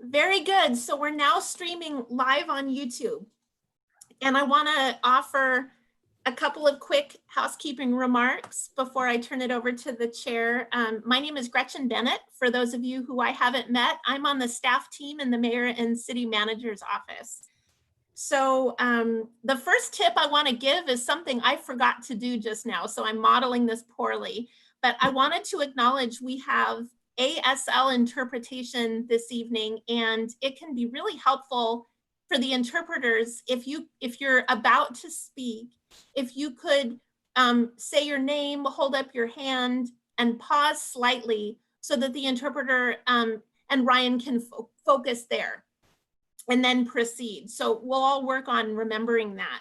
Very good. So we're now streaming live on YouTube. And I want to offer a couple of quick housekeeping remarks before I turn it over to the chair. My name is Gretchen Bennett. For those of you who I haven't met, I'm on the staff team in the mayor and city manager's office. So the first tip I want to give is something I forgot to do just now. So I'm modeling this poorly, but I wanted to acknowledge we have ASL interpretation this evening, and it can be really helpful for the interpreters if you're about to speak, if you could say your name, hold up your hand, and pause slightly so that the interpreter and Ryan can focus there and then proceed. So we'll all work on remembering that.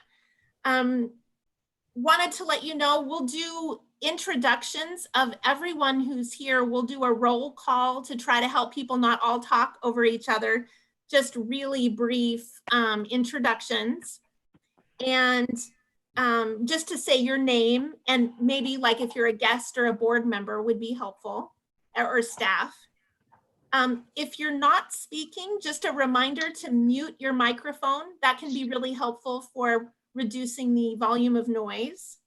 Wanted to let you know, we'll do introductions of everyone who's here. We'll do a roll call to try to help people not all talk over each other, just really brief introductions. And just to say your name, and maybe like if you're a guest or a board member would be helpful, or staff. If you're not speaking, just a reminder to mute your microphone. That can be really helpful for reducing the volume of noise.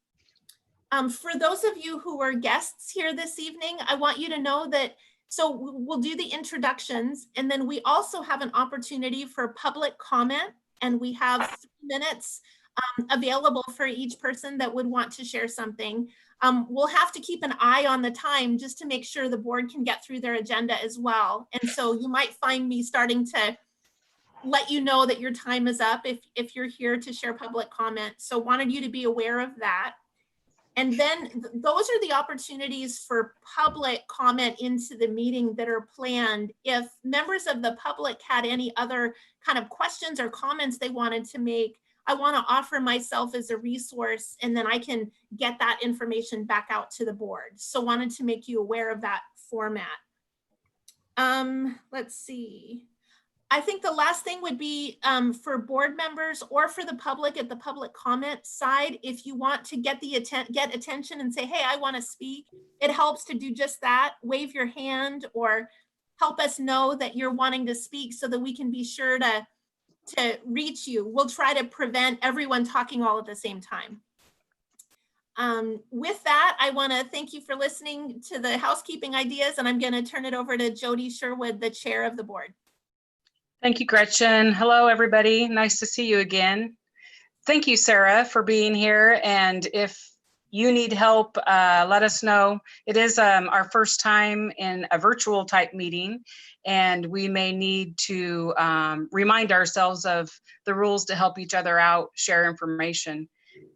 For those of you who are guests here this evening, I want you to know that, so we'll do the introductions, and then we also have an opportunity for public comment, and we have 3 minutes available for each person that would want to share something. We'll have to keep an eye on the time just to make sure the board can get through their agenda as well. And so you might find me starting to let you know that your time is up if you're here to share public comment. So wanted you to be aware of that. And then those are the opportunities for public comment into the meeting that are planned. If members of the public had any other kind of questions or comments they wanted to make, I want to offer myself as a resource, and then I can get that information back out to the board. So wanted to make you aware of that format. Let's see. I think the last thing would be for board members or for the public at the public comment side, if you want to get attention and say, hey, I want to speak, it helps to do just that. Wave your hand or help us know that you're wanting to speak so that we can be sure to reach you. We'll try to prevent everyone talking all at the same time. With that, I want to thank you for listening to the housekeeping ideas, and I'm going to turn it over to Jody Sherwood, the chair of the board. Thank you, Gretchen. Hello, everybody. Nice to see you again. Thank you, Sarah, for being here. And if you need help, let us know. It is our first time in a virtual type meeting, and we may need to remind ourselves of the rules to help each other out, share information.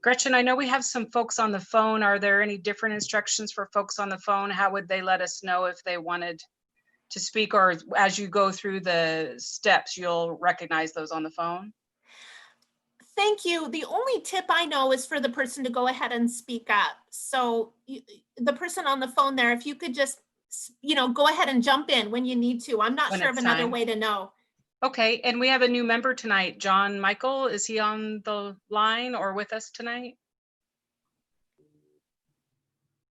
Gretchen, I know we have some folks on the phone. Are there any different instructions for folks on the phone? How would they let us know if they wanted to speak, or as you go through the steps, you'll recognize those on the phone? Thank you. The only tip I know is for the person to go ahead and speak up. So the person on the phone there, if you could just, go ahead and jump in when you need to. I'm not sure of another way to know. Okay, and we have a new member tonight, John Michael. Is he on the line or with us tonight?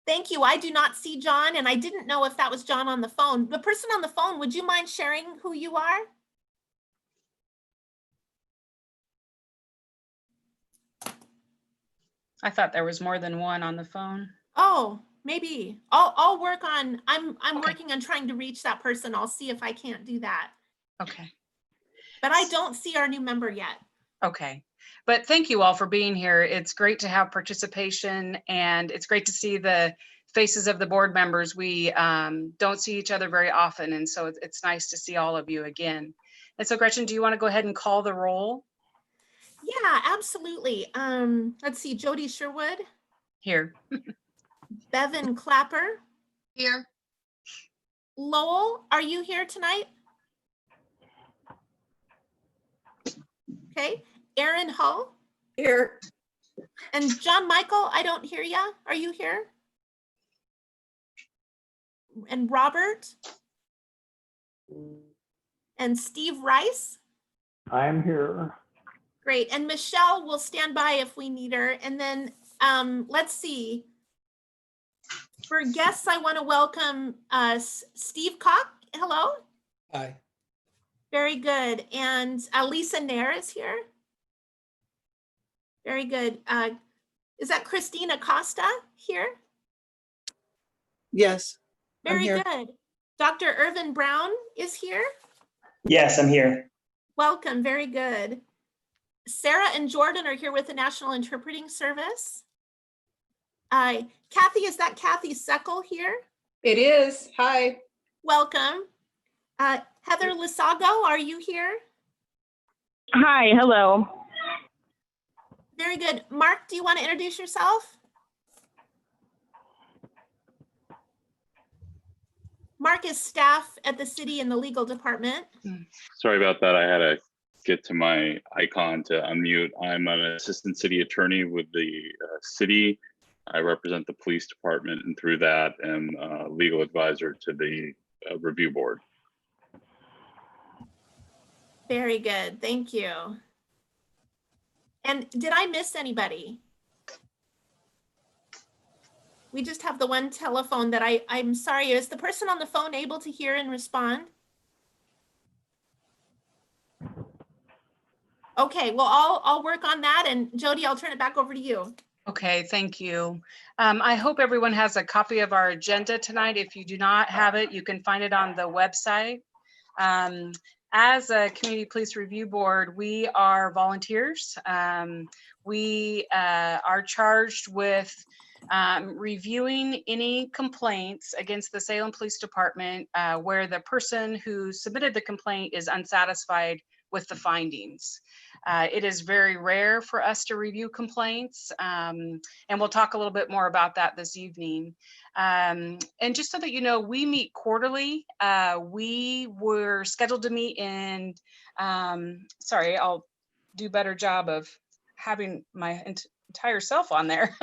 Thank you. I do not see John, and I didn't know if that was John on the phone. The person on the phone, would you mind sharing who you are? I thought there was more than one on the phone. Oh, maybe. I'll work on, I'm okay. Working on trying to reach that person. I'll see if I can't do that. Okay. But I don't see our new member yet. Okay. But thank you all for being here. It's great to have participation, and it's great to see the faces of the board members. We don't see each other very often, and so it's nice to see all of you again. And so, Gretchen, do you want to go ahead and call the roll? Yeah, absolutely. Let's see, Jody Sherwood. Here. Bevan Clapper. Here. Lowell, are you here tonight? Okay. Aaron Hull. Here. And John Michael, I don't hear ya. Are you here? And Robert? And Steve Rice? I'm here. Great. And Michelle will stand by if we need her. And then let's see. For guests, I want to welcome Steve Koch. Hello. Hi. Very good. And Lisa Nair is here. Very good. Is that Christina Costa here? Yes. I'm Very here. good. Dr. Irvin Brown is here. Yes, I'm here. Welcome. Very good. Sarah and Jordan are here with the National Interpreting Service. Kathy, is that Kathy Seckel here? It is. Hi. Welcome. Heather Lisago, are you here? Hi, hello. Very good. Mark, do you want to introduce yourself? Mark is staff at the city in the legal department. Sorry about that. I had to get to my icon to unmute. I'm an assistant city attorney with the city. I represent the police department, and through that am a legal advisor to the review board. Very good. Thank you. And did I miss anybody? We just have the one telephone that I'm sorry. Is the person on the phone able to hear and respond? Okay, well, I'll work on that. And Jody, I'll turn it back over to you. Okay, thank you. I hope everyone has a copy of our agenda tonight. If you do not have it, you can find it on the website. As a Community Police Review Board, we are volunteers. We are charged with reviewing any complaints against the Salem Police Department where the person who submitted the complaint is unsatisfied with the findings. It is very rare for us to review complaints, and we'll talk a little bit more about that this evening. And just so that you know, we meet quarterly. We were scheduled to meet in, sorry, I'll do a better job of having my entire self on there.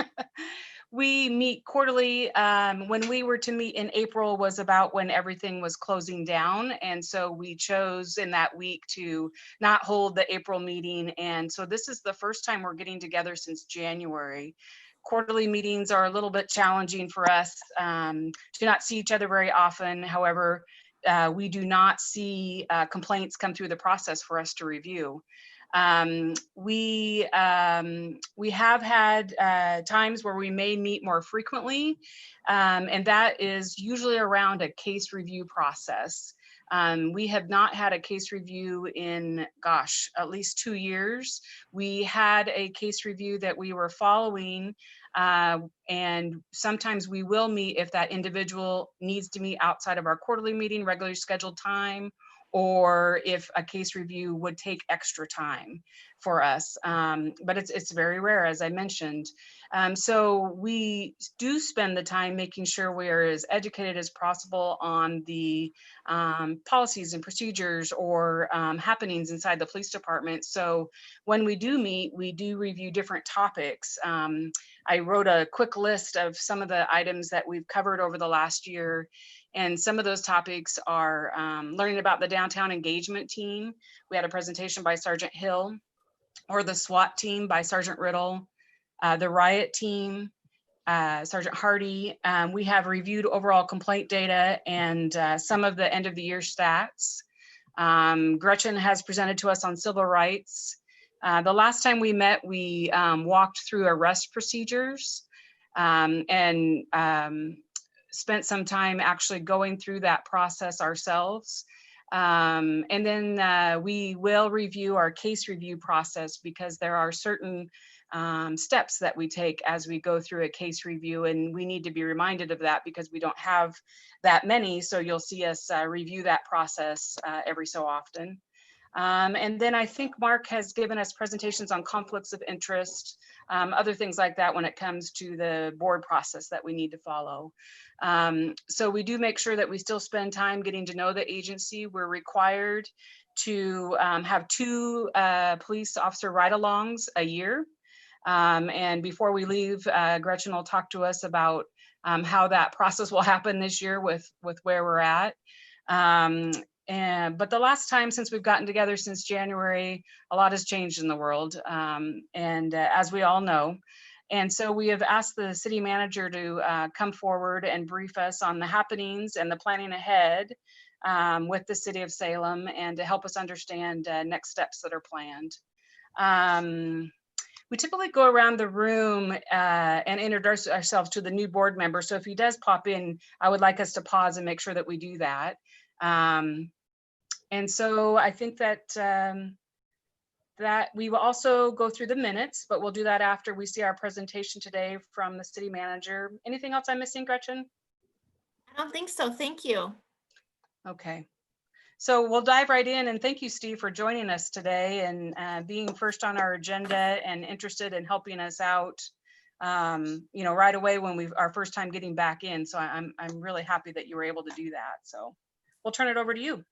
We meet quarterly. When we were to meet in April was about when everything was closing down. And so we chose in that week to not hold the April meeting. And so this is the first time we're getting together since January. Quarterly meetings are a little bit challenging for us to not see each other very often. However, we do not see complaints come through the process for us to review. We have had times where we may meet more frequently, and that is usually around a case review process. We have not had a case review in, gosh, at least 2 years. We had a case review that we were following, and sometimes we will meet if that individual needs to meet outside of our quarterly meeting, regularly scheduled time, or if a case review would take extra time for us. But it's very rare, as I mentioned. So we do spend the time making sure we are as educated as possible on the policies and procedures or happenings inside the police department. So when we do meet, we do review different topics. I wrote a quick list of some of the items that we've covered over the last year. And some of those topics are learning about the downtown engagement team. We had a presentation by Sergeant Hill, or the SWAT team by Sergeant Riddle, the riot team, Sergeant Hardy. We have reviewed overall complaint data and some of the end of the year stats. Gretchen has presented to us on civil rights. The last time we met, we walked through arrest procedures and spent some time actually going through that process ourselves. And then we will review our case review process because there are certain steps that we take as we go through a case review, and we need to be reminded of that because we don't have that many. So you'll see us review that process every so often. And then I think Mark has given us presentations on conflicts of interest, other things like that when it comes to the board process that we need to follow. So we do make sure that we still spend time getting to know the agency. We're required to have 2 police officer ride-alongs a year. And before we leave, Gretchen will talk to us about how that process will happen this year with where we're at. But the last time since we've gotten together since January, a lot has changed in the world, as we all know. And so we have asked the city manager to come forward and brief us on the happenings and the planning ahead with the city of Salem, and to help us understand next steps that are planned. We typically go around the room and introduce ourselves to the new board member. So if he does pop in, I would like us to pause and make sure that we do that. And so I think that that we will also go through the minutes, but we'll do that after we see our presentation today from the city manager. Anything else I'm missing, Gretchen? I don't think so. Thank you. Okay. So we'll dive right in, and thank you, Steve, for joining us today and being first on our agenda and interested in helping us out, right away when our first time getting back in. So I'm really happy that you were able to do that. So we'll turn it over to you.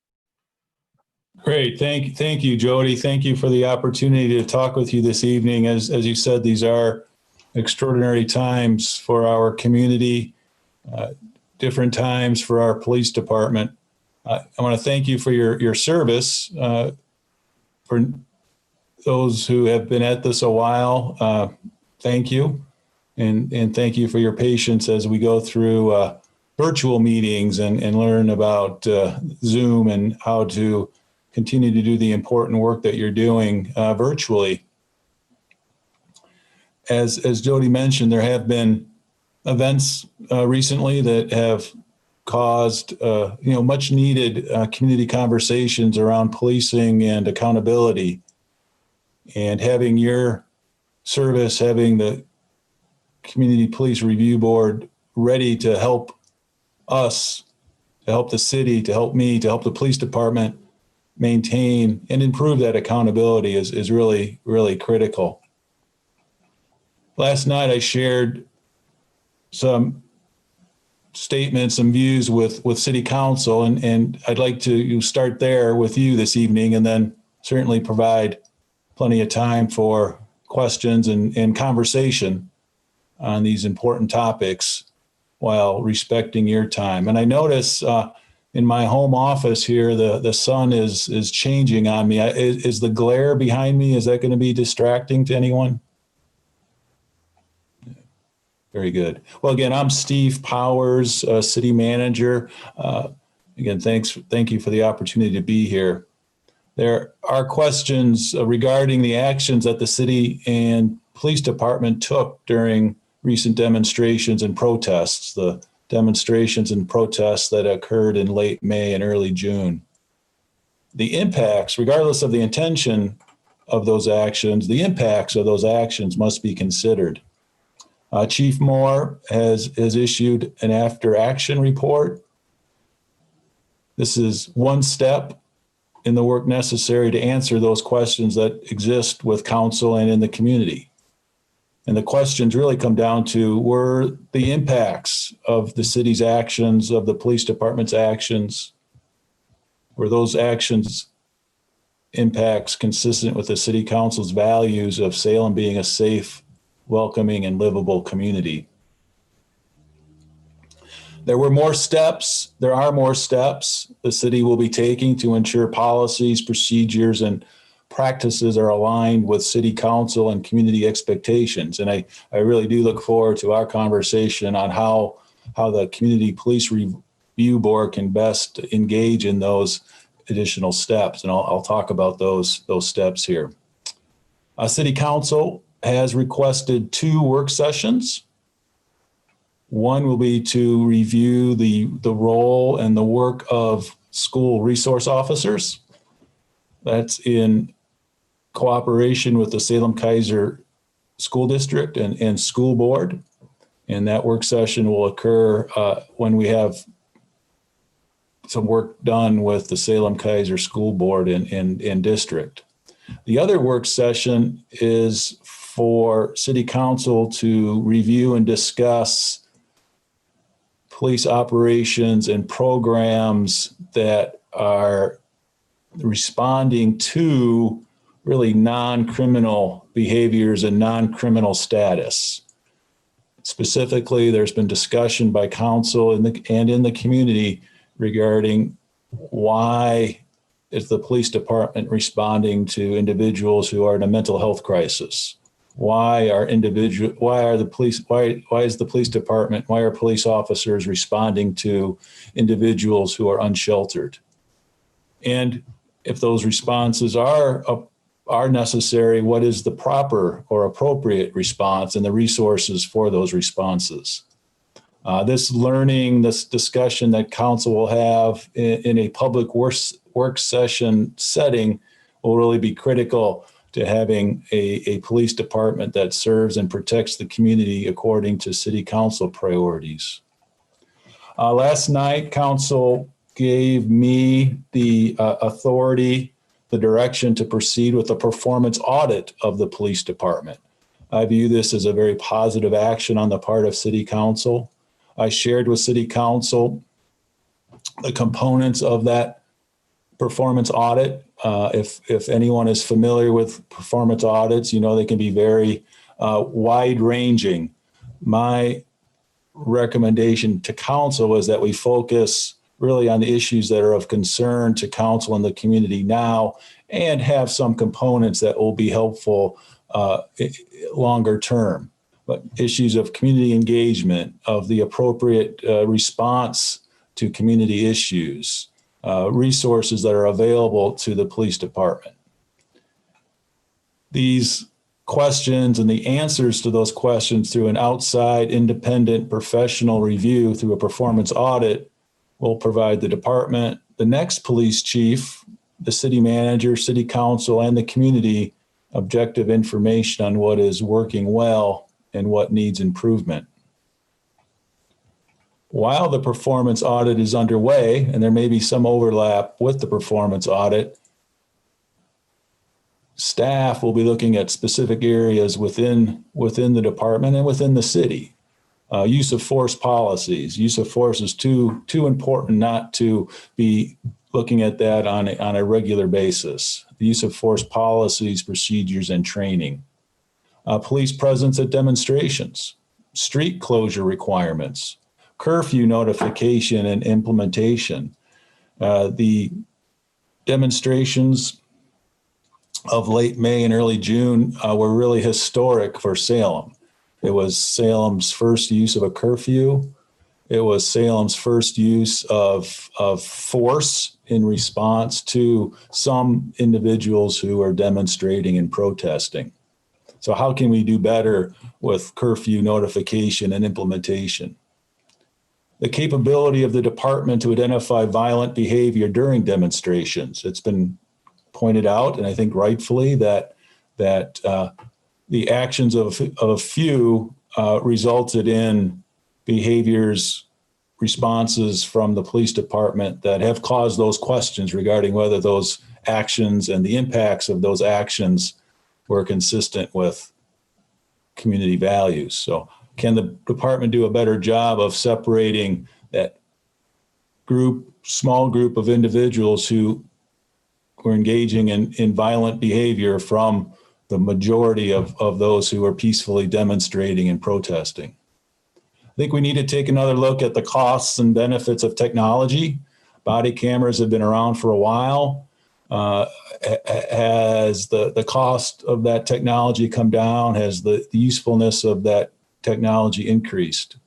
Great. Thank you, Jody. Thank you for the opportunity to talk with you this evening. As you said, these are extraordinary times for our community, different times for our police department. I want to thank you for your service. For those who have been at this a while, thank you. And thank you for your patience as we go through virtual meetings and learn about Zoom and how to continue to do the important work that you're doing virtually. As Jody mentioned, there have been events recently that have caused much needed community conversations around policing and accountability. And having your service, having the Community Police Review Board ready to help us, to help the city, to help me, to help the police department maintain and improve that accountability is really, really critical. Last night I shared some statements, some views with City Council, and I'd like to start there with you this evening, and then certainly provide plenty of time for questions and conversation on these important topics while respecting your time. And I notice in my home office here, the sun is changing on me. Is the glare behind me, is that going to be distracting to anyone? Very good. Well, again, I'm Steve Powers, City Manager. Again, thank you for the opportunity to be here. There are questions regarding the actions that the city and police department took during recent demonstrations and protests, the demonstrations and protests that occurred in late May and early June. The impacts, regardless of the intention of those actions, the impacts of those actions must be considered. Chief Moore has issued an after action report. This is one step in the work necessary to answer those questions that exist with council and in the community. And the questions really come down to, were the impacts of the city's actions, of the police department's actions, were those actions impacts consistent with the city council's values of Salem being a safe, welcoming, and livable community? There are more steps the city will be taking to ensure policies, procedures, and practices are aligned with city council and community expectations. And I really do look forward to our conversation on how the Community Police Review Board can best engage in those additional steps. And I'll talk about those steps here. City Council has requested 2 work sessions. One will be to review the role and the work of school resource officers. That's in cooperation with the Salem-Keizer School District and School Board. And that work session will occur when we have some work done with the Salem-Keizer School Board and District. The other work session is for City Council to review and discuss police operations and programs that are responding to really non-criminal behaviors and non-criminal status. Specifically, there's been discussion by council and in the community regarding why is the police department responding to individuals who are in a mental health crisis? Why is the police department, why are police officers responding to individuals who are unsheltered? And if those responses are necessary, what is the proper or appropriate response and the resources for those responses? This discussion that council will have in a public work session setting will really be critical to having a police department that serves and protects the community according to city council priorities. Last night, council gave me the authority, the direction to proceed with a performance audit of the police department. I view this as a very positive action on the part of city council. I shared with city council the components of that performance audit. If anyone is familiar with performance audits, you know they can be very wide-ranging. My recommendation to council is that we focus really on the issues that are of concern to council and the community now, and have some components that will be helpful longer term. But issues of community engagement, of the appropriate response to community issues, resources that are available to the police department. These questions and the answers to those questions through an outside independent professional review through a performance audit will provide the department, the next police chief, the city manager, city council, and the community objective information on what is working well and what needs improvement. While the performance audit is underway, and there may be some overlap with the performance audit, staff will be looking at specific areas within the department and within the city. Use of force policies. Use of force is too important not to be looking at that on a regular basis. The use of force policies, procedures, and training. Police presence at demonstrations. Street closure requirements. Curfew notification and implementation. The demonstrations of late May and early June were really historic for Salem. It was Salem's first use of a curfew. It was Salem's first use of force in response to some individuals who are demonstrating and protesting. So how can we do better with curfew notification and implementation? The capability of the department to identify violent behavior during demonstrations. It's been pointed out, and I think rightfully, that the actions of a few resulted in behaviors, responses from the police department that have caused those questions regarding whether those actions and the impacts of those actions were consistent with community values. So can the department do a better job of separating that small group of individuals who were engaging in violent behavior from the majority of those who are peacefully demonstrating and protesting? I think we need to take another look at the costs and benefits of technology. Body cameras have been around for a while. Has the cost of that technology come down? Has the usefulness of that technology increased?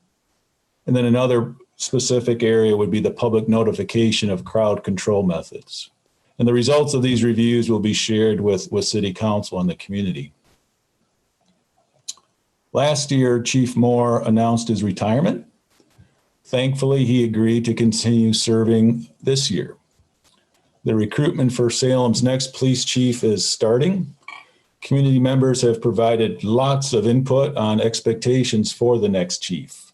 And then another specific area would be the public notification of crowd control methods. And the results of these reviews will be shared with City Council and the community. Last year, Chief Moore announced his retirement. Thankfully, he agreed to continue serving this year. The recruitment for Salem's next police chief is starting. Community members have provided lots of input on expectations for the next chief.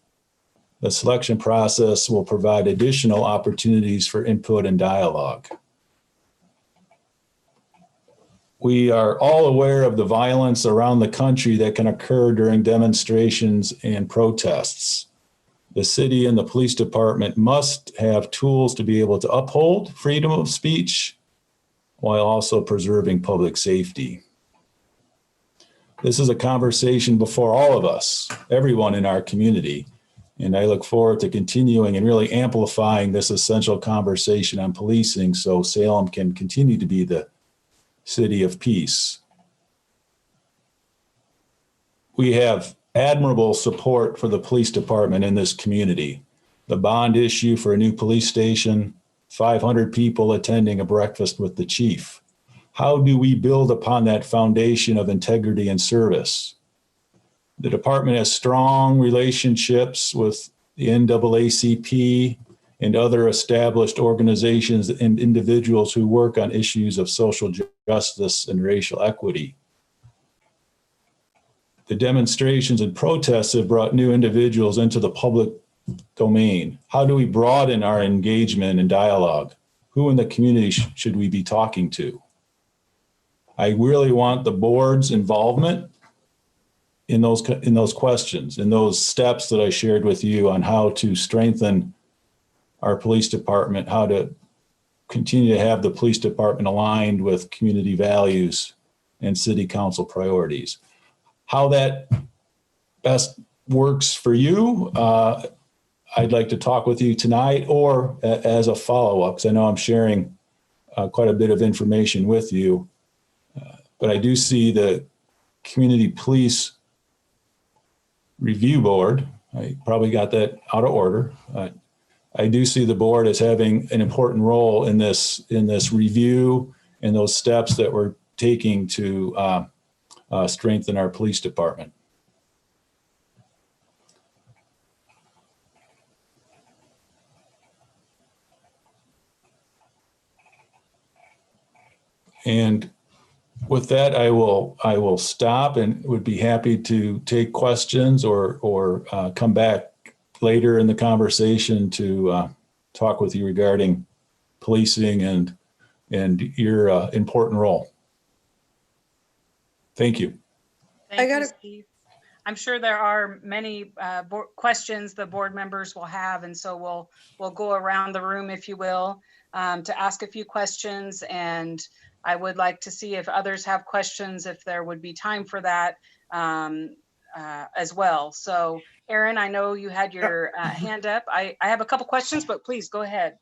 The selection process will provide additional opportunities for input and dialogue. We are all aware of the violence around the country that can occur during demonstrations and protests. The city and the police department must have tools to be able to uphold freedom of speech while also preserving public safety. This is a conversation before all of us, everyone in our community. And I look forward to continuing and really amplifying this essential conversation on policing so Salem can continue to be the city of peace. We have admirable support for the police department in this community. The bond issue for a new police station, 500 people attending a breakfast with the chief. How do we build upon that foundation of integrity and service? The department has strong relationships with the NAACP and other established organizations and individuals who work on issues of social justice and racial equity. The demonstrations and protests have brought new individuals into the public domain. How do we broaden our engagement and dialogue? Who in the community should we be talking to? I really want the board's involvement in those questions, in those steps that I shared with you on how to strengthen our police department, how to continue to have the police department aligned with community values and city council priorities. How that best works for you, I'd like to talk with you tonight or as a follow-up, because I know I'm sharing quite a bit of information with you. But I do see the Community Police Review Board. I probably got that out of order. I do see the board as having an important role in this review and those steps that we're taking to strengthen our police department. And with that, I will stop and would be happy to take questions or come back later in the conversation to talk with you regarding policing and your important role. Thank you. Thank you, Steve. I'm sure there are many questions the board members will have, and so we'll go around the room, if you will, to ask a few questions. And I would like to see if others have questions, if there would be time for that as well. So Aaron, I know you had your hand up. I have a couple questions, but please go ahead.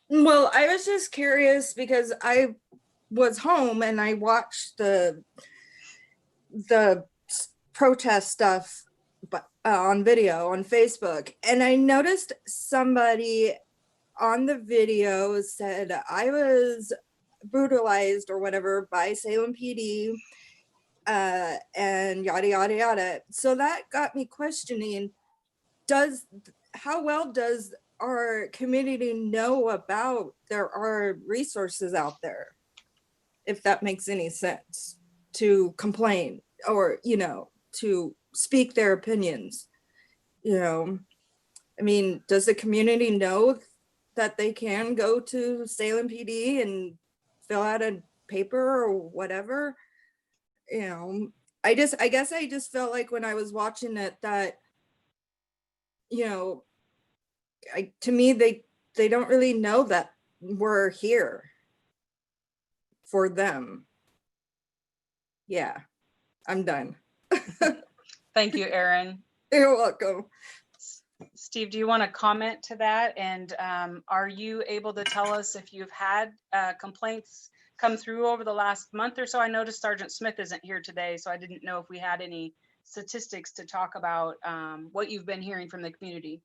Well, I was just curious because I was home and I watched the protest stuff on video on Facebook, and I noticed somebody on the video said I was brutalized or whatever by Salem PD and yada yada yada. So that got me questioning, how well does our community know about there are resources out there, if that makes any sense, to complain or to speak their opinions? I mean, does the community know that they can go to Salem PD and fill out a paper or whatever? I guess I just felt like when I was watching it that, to me, they don't really know that we're here for them. Yeah, I'm done. Thank you, Aaron. You're welcome. Steve, do you want to comment to that? And are you able to tell us if you've had complaints come through over the last month or so? I noticed Sergeant Smith isn't here today, so I didn't know if we had any statistics to talk about what you've been hearing from the community.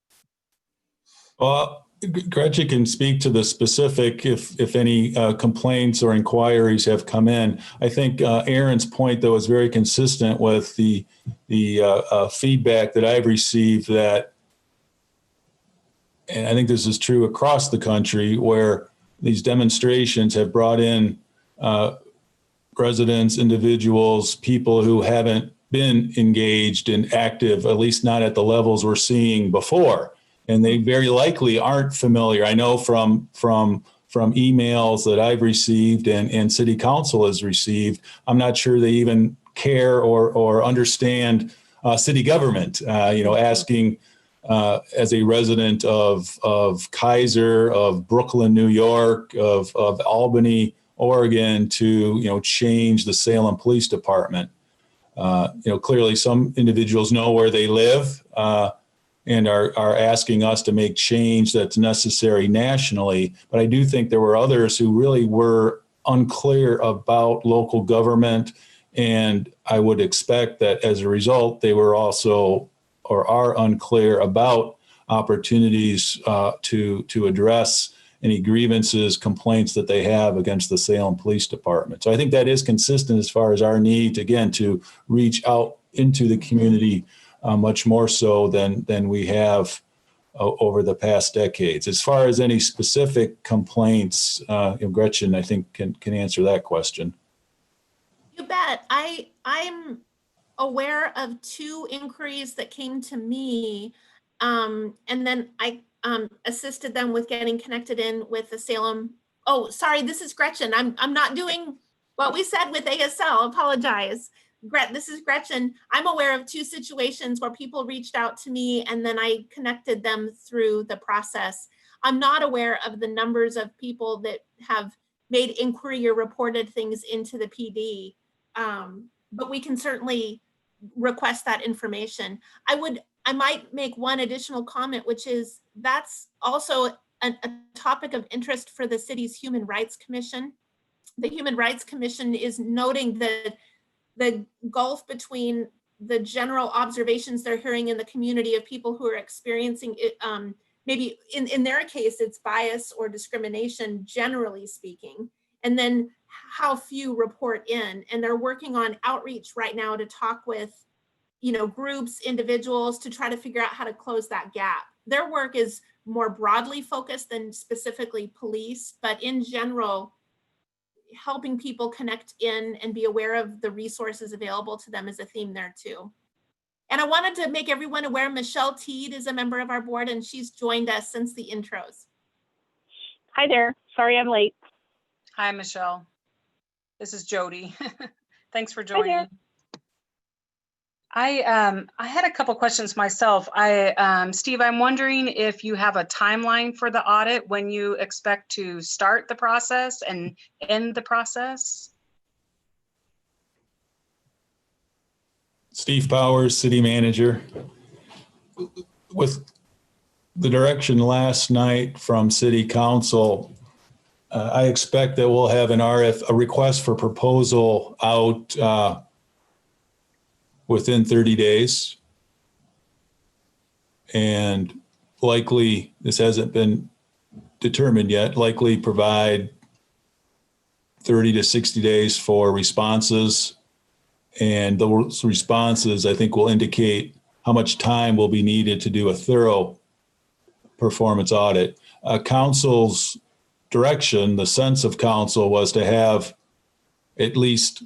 Well, Gretchen can speak to the specific if any complaints or inquiries have come in. I think Aaron's point, though, is very consistent with the feedback that I've received that, and I think this is true across the country, where these demonstrations have brought in residents, individuals, people who haven't been engaged and active, at least not at the levels we're seeing before. And they very likely aren't familiar. I know from emails that I've received and city council has received, I'm not sure they even care or understand city government, asking as a resident of Kaiser, of Brooklyn, New York, of Albany, Oregon, to, change the Salem Police Department. Clearly some individuals know where they live, and are asking us to make change that's necessary nationally. But I do think there were others who really were unclear about local government. And I would expect that as a result, they were also or are unclear about opportunities to address any grievances, complaints that they have against the Salem Police Department. So I think that is consistent as far as our need, again, to reach out into the community much more so than we have over the past decades. As far as any specific complaints, Gretchen, I think can answer that question. You bet. I'm aware of 2 inquiries that came to me, and then I assisted them with getting connected in with the Salem. Oh, sorry, this is Gretchen. I'm not doing what we said with ASL. Apologize. This is Gretchen. I'm aware of 2 situations where people reached out to me and then I connected them through the process. I'm not aware of the numbers of people that have made inquiry or reported things into the PD, but we can certainly request that information. I might make one additional comment, which is that's also a topic of interest for the city's Human Rights Commission. The Human Rights Commission is noting that the gulf between the general observations they're hearing in the community of people who are experiencing it, maybe in their case, it's bias or discrimination, generally speaking, and then how few report in. And they're working on outreach right now to talk with, groups, individuals to try to figure out how to close that gap. Their work is more broadly focused than specifically police, but in general, helping people connect in and be aware of the resources available to them is a theme there too. And I wanted to make everyone aware Michelle Teed is a member of our board and she's joined us since the intros. Hi there. Sorry I'm late. Hi, Michelle. This is Jody. Thanks for there. joining. I had a couple questions myself. Steve, I'm wondering if you have a timeline for the audit, when you expect to start the process and end the process? Steve Powers, City Manager. With the direction last night from City Council, I expect that we'll have a request for proposal out within 30 days. And likely, this hasn't been determined yet, likely provide 30 to 60 days for responses. And those responses, I think, will indicate how much time will be needed to do a thorough performance audit. Council's direction, the sense of council, was to have at least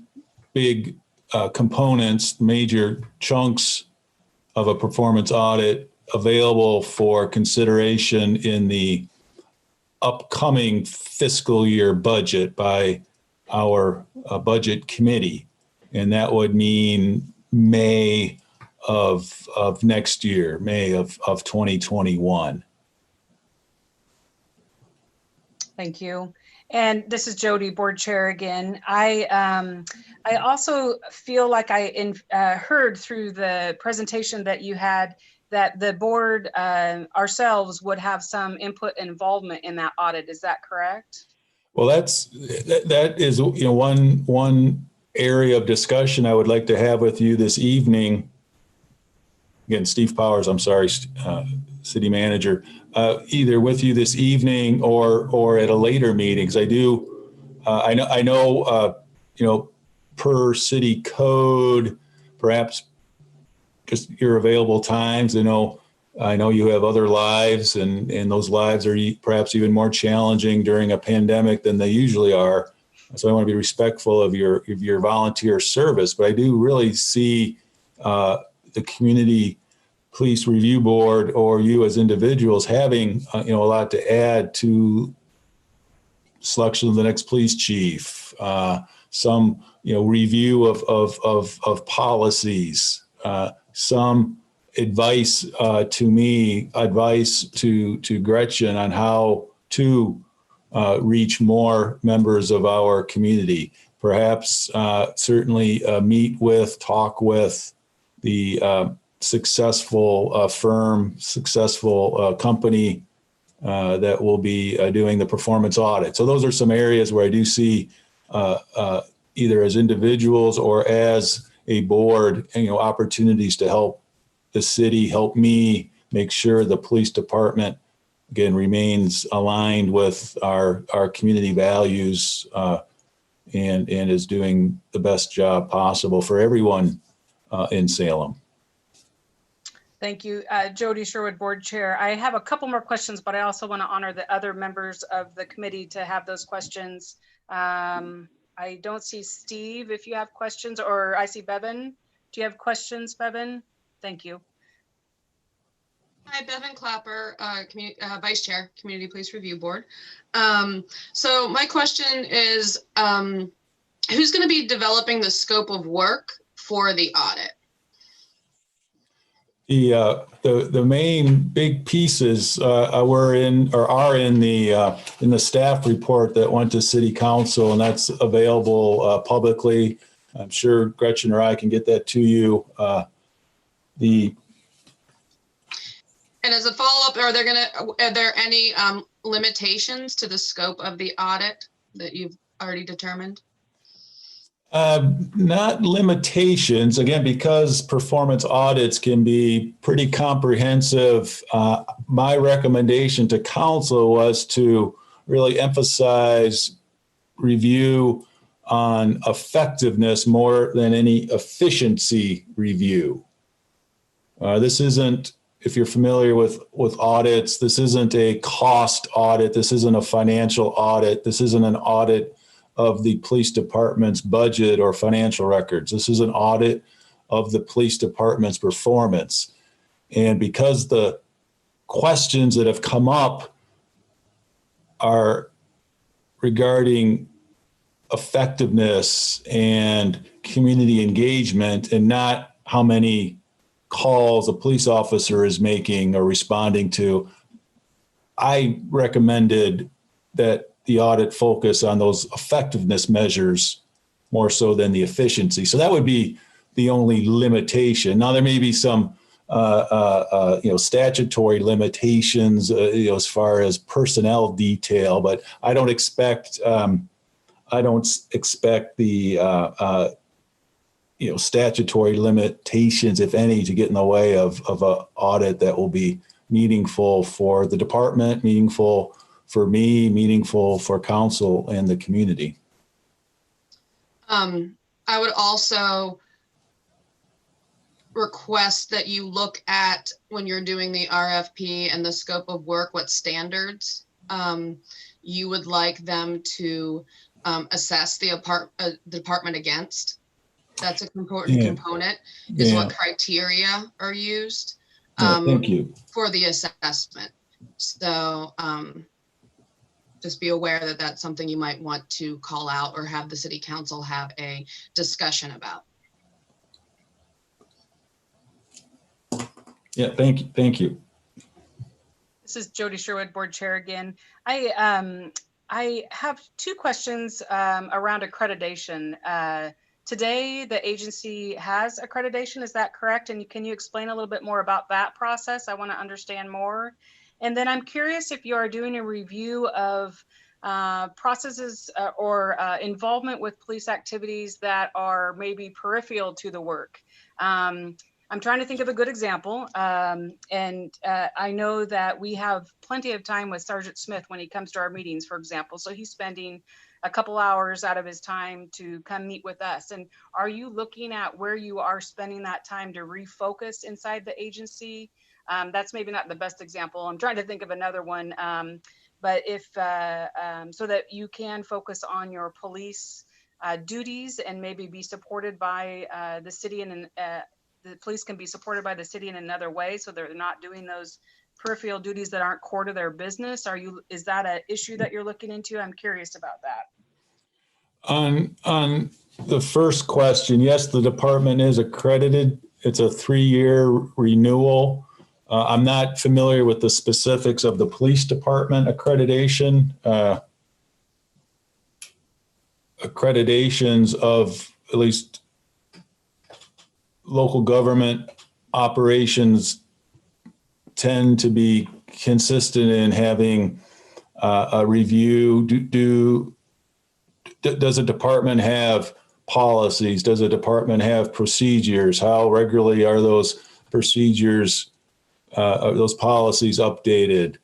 big components, major chunks of a performance audit available for consideration in the upcoming fiscal year budget by our budget committee. And that would mean May of next year, May of 2021. Thank you. And this is Jody, board chair again. I also feel like I heard through the presentation that you had that the board ourselves would have some input and involvement in that audit. Is that correct? Well, that is one area of discussion I would like to have with you this evening. Again, Steve Powers, I'm sorry, City Manager, either with you this evening or at a later meeting. Because I know, per city code, perhaps just your available times. I know you have other lives, and those lives are perhaps even more challenging during a pandemic than they usually are. So I want to be respectful of your volunteer service, but I do really see the Community Police Review Board or you as individuals having a lot to add to selection of the next police chief, some review of policies, some advice to Gretchen on how to reach more members of our community. Perhaps certainly talk with the successful firm, successful company that will be doing the performance audit. So those are some areas where I do see either as individuals or as a board, opportunities to help the city, help me make sure the police department, again, remains aligned with our community values and is doing the best job possible for everyone in Salem. Thank you, Jody Sherwood, Board Chair. I have a couple more questions, but I also want to honor the other members of the committee to have those questions. I don't see Steve if you have questions, or I see Bevan. Do you have questions, Bevan? Thank you. Hi, Bevan Clapper, Vice Chair, Community Police Review Board. So my question is, who's going to be developing the scope of work for the audit? The main big pieces are in the staff report that went to City Council, and that's available publicly. I'm sure Gretchen or I can get that to you. And as a follow-up, are there any limitations to the scope of the audit that you've already determined? Not limitations, again, because performance audits can be pretty comprehensive. My recommendation to council was to really emphasize review on effectiveness more than any efficiency review. This isn't, if you're familiar with audits, this isn't a cost audit. This isn't a financial audit. This isn't an audit of the police department's budget or financial records. This is an audit of the police department's performance. And because the questions that have come up are regarding effectiveness and community engagement and not how many calls a police officer is making or responding to, I recommended that the audit focus on those effectiveness measures more so than the efficiency. So that would be the only limitation. Now there may be some statutory limitations as far as personnel detail, but I don't expect the statutory limitations, if any, to get in the way of an audit that will be meaningful for the department, meaningful for me, meaningful for council and the community. I would also request that you look at, when you're doing the RFP and the scope of work, what standards you would like them to assess the department against. That's an important component, is what criteria are used Thank you. for the assessment. So just be aware that that's something you might want to call out or have the city council have a discussion about. Yeah, thank you. Thank you. This is Jody Sherwood, Board Chair again. I have two questions around accreditation. Today, the agency has accreditation, is that correct? And can you explain a little bit more about that process? I want to understand more. And then I'm curious if you are doing a review of processes or involvement with police activities that are maybe peripheral to the work. I'm trying to think of a good example. And I know that we have plenty of time with Sergeant Smith when he comes to our meetings, for example. So he's spending a couple hours out of his time to come meet with us. And are you looking at where you are spending that time to refocus inside the agency? That's maybe not the best example. I'm trying to think of another one. But if, so that you can focus on your police duties and maybe be supported by the city, and the police can be supported by the city in another way, so they're not doing those peripheral duties that aren't core to their business. Is that an issue that you're looking into? I'm curious about that. On the first question, yes, the department is accredited. It's a 3-year renewal. I'm not familiar with the specifics of the police department accreditation. Accreditations of at least local government operations tend to be consistent in having a review? Does a department have policies? Does a department have procedures? How regularly are those procedures, those policies updated?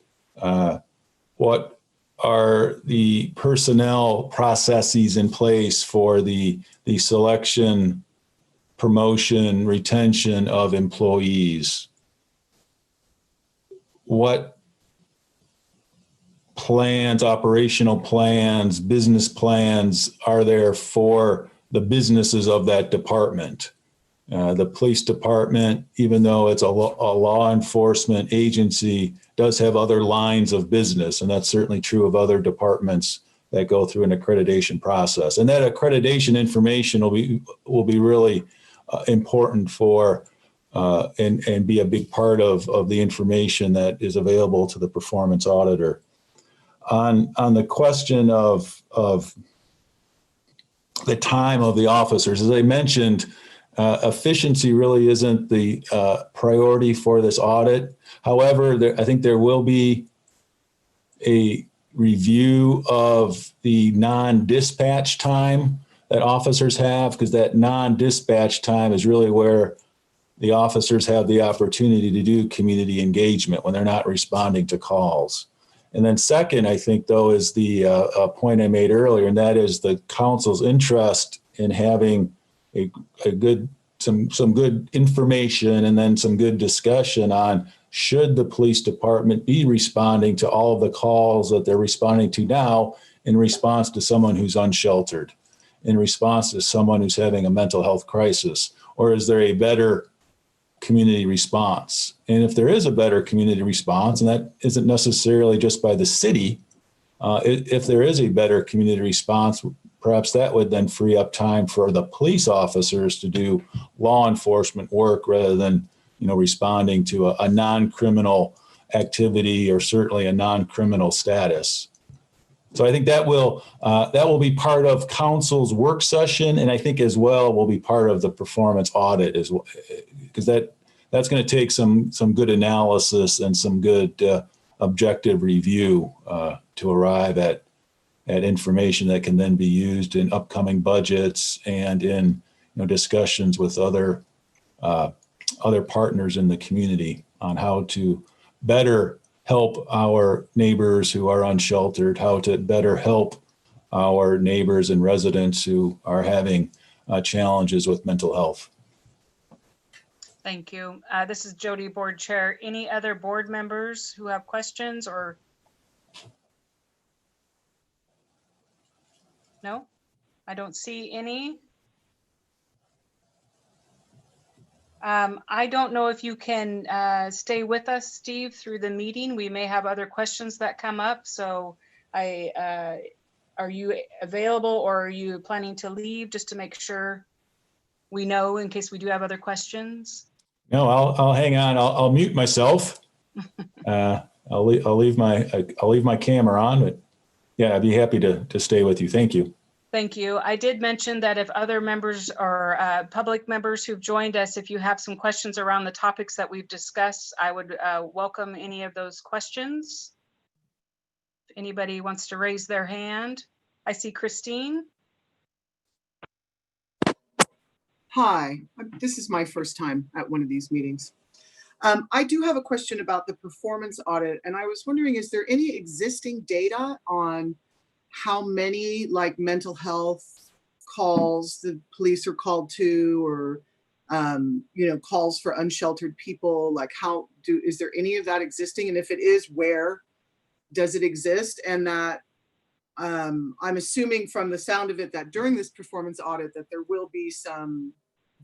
What are the personnel processes in place for the selection, promotion, retention of employees? What plans, operational plans, business plans are there for the businesses of that department? The police department, even though it's a law enforcement agency, does have other lines of business, and that's certainly true of other departments that go through an accreditation process. And that accreditation information will be really important for and be a big part of the information that is available to the performance auditor. On the question of the time of the officers, as I mentioned, efficiency really isn't the priority for this audit. However, I think there will be a review of the non-dispatch time that officers have, because that non-dispatch time is really where the officers have the opportunity to do community engagement when they're not responding to calls. And then second, I think, though, is the point I made earlier, and that is the council's interest in having some good information and then some good discussion on should the police department be responding to all of the calls that they're responding to now in response to someone who's unsheltered, in response to someone who's having a mental health crisis, or is there a better community response? And if there is a better community response, and that isn't necessarily just by the city, if there is a better community response, perhaps that would then free up time for the police officers to do law enforcement work rather than, responding to a non-criminal activity or certainly a non-criminal status. So I think that will be part of council's work session, and I think as well will be part of the performance audit as well, because that's going to take some good analysis and some good objective review to arrive at information that can then be used in upcoming budgets and in discussions with other partners in the community on how to better help our neighbors who are unsheltered, how to better help our neighbors and residents who are having challenges with mental health. Thank you. This is Jody, board chair. Any other board members who have questions or? No, I don't see any. I don't know if you can stay with us, Steve, through the meeting. We may have other questions that come up. So are you available, or are you planning to leave just to make sure we know in case we do have other questions? No, I'll hang on. I'll mute myself. I'll leave my camera on, but yeah, I'd be happy to stay with you. Thank you. Thank you. I did mention that if other members or public members who've joined us, if you have some questions around the topics that we've discussed, I would welcome any of those questions. If anybody wants to raise their hand. I see Christine. Hi, this is my first time at one of these meetings. I do have a question about the performance audit, and I was wondering, is there any existing data on how many mental health calls the police are called to, or calls for unsheltered people? Is there any of that existing? And if it is, where does it exist? And that I'm assuming from the sound of it that during this performance audit that there will be some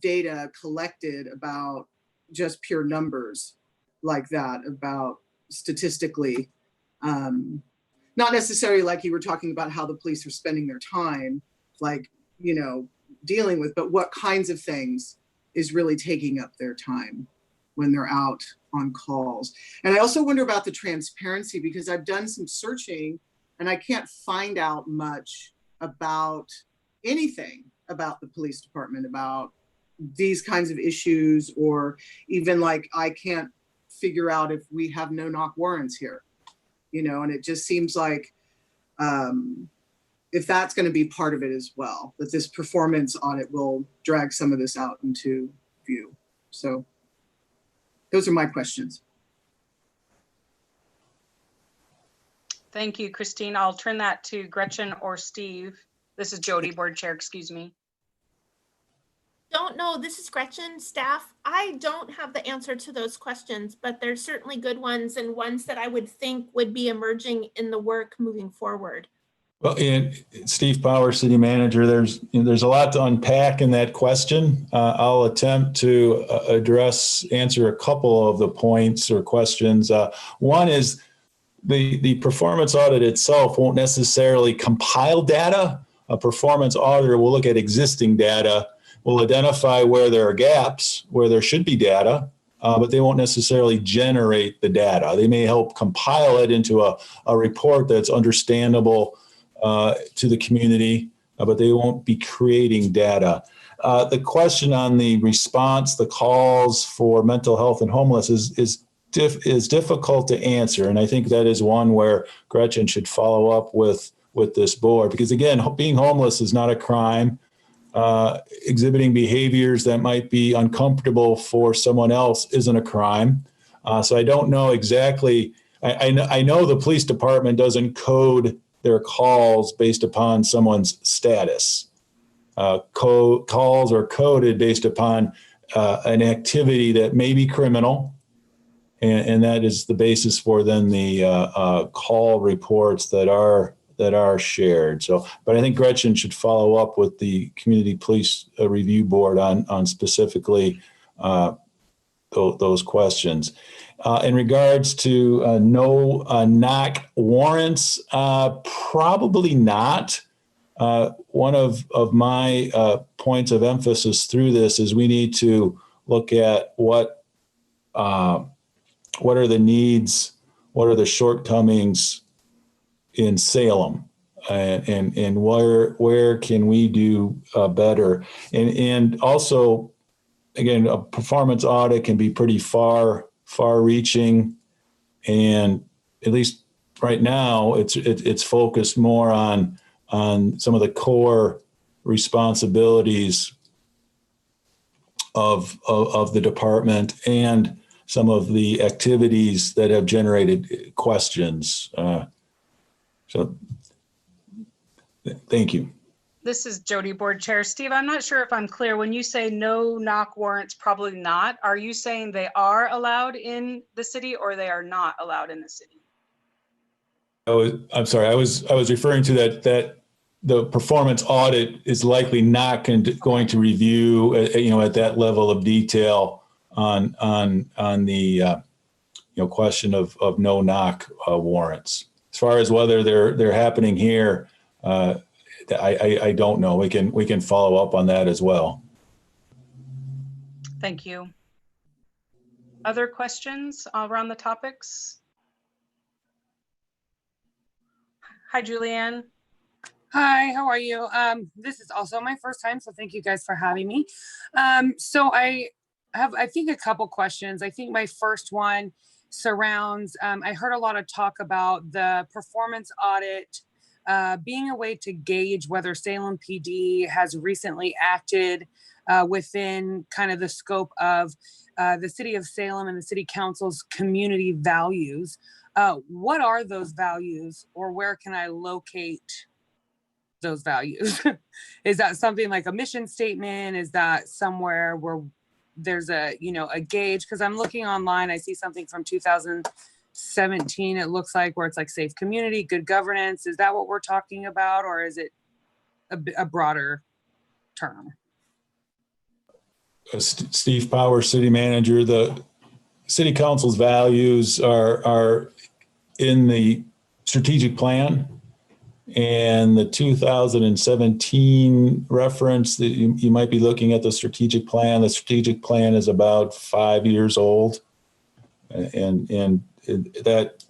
data collected about just pure numbers like that, about statistically, not necessarily like you were talking about how the police are spending their time, dealing with, but what kinds of things is really taking up their time when they're out on calls. And I also wonder about the transparency, because I've done some searching and I can't find out much about anything about the police department, about these kinds of issues, or even like I can't figure out if we have no knock warrants here, and it just seems like if that's going to be part of it as well, that this performance audit will drag some of this out into view. So those are my questions. Thank you, Christine. I'll turn that to Gretchen or Steve. This is Jody, board chair, excuse me. Don't know, this is Gretchen, staff. I don't have the answer to those questions, but there's certainly good ones and ones that I would think would be emerging in the work moving forward. Well, and Steve Power, city manager, there's a lot to unpack in that question. I'll attempt to answer a couple of the points or questions. One is the performance audit itself won't necessarily compile data. A performance auditor will look at existing data, will identify where there are gaps, where there should be data, but they won't necessarily generate the data. They may help compile it into a report that's understandable to the community, but they won't be creating data. The question on the response, the calls for mental health and homelessness is difficult to answer. And I think that is one where Gretchen should follow up with this board, because again, being homeless is not a crime. Exhibiting behaviors that might be uncomfortable for someone else isn't a crime. So I don't know exactly. I know the police department doesn't code their calls based upon someone's status. Calls are coded based upon an activity that may be criminal, and that is the basis for then the call reports that are shared. So, but I think Gretchen should follow up with the Community Police Review Board on specifically those questions. In regards to no knock warrants, probably not. One of my points of emphasis through this is we need to look at what are the needs, what are the shortcomings in Salem, and where can we do better, and also, again, a performance audit can be pretty far-reaching, and at least right now, it's focused more on some of the core responsibilities of the department and some of the activities that have generated questions. So, thank you. This is Jody, board chair. Steve, I'm not sure if I'm clear. When you say no knock warrants, probably not, are you saying they are allowed in the city or they are not allowed in the city? I'm sorry. I was referring to that the performance audit is likely not going to review, at that level of detail on the question of no knock warrants. As far as whether they're happening here, I don't know. We can follow up on that as well. Thank you. Other questions around the topics? Hi, Julianne. Hi, how are you? This is also my first time, so thank you guys for having me. So I have, I think, a couple questions. I think my first one surrounds, I heard a lot of talk about the performance audit being a way to gauge whether Salem PD has recently acted within kind of the scope of the city of Salem and the city council's community values. What are those values, or where can I locate those values? Is that something like a mission statement? Is that somewhere where there's a gauge? Because I'm looking online, I see something from 2017, it looks like, where it's like safe community, good governance. Is that what we're talking about, or is it a broader term? Steve Power, city manager. The city council's values are in the strategic plan, and the 2017 reference that you might be looking at the strategic plan. The strategic plan is about 5 years old, and that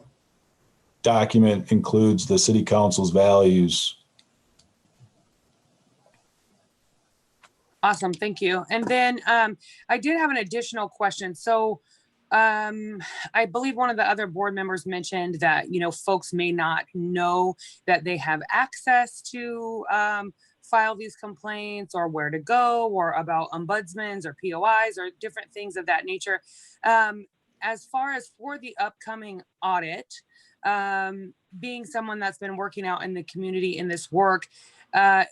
document includes the city council's values. Awesome, thank you. And then I did have an additional question. So I believe one of the other board members mentioned that, you know, folks may not know that they have access to file these complaints or where to go or about ombudsmans or POIs or different things of that nature. As far as for the upcoming audit, being someone that's been working out in the community in this work,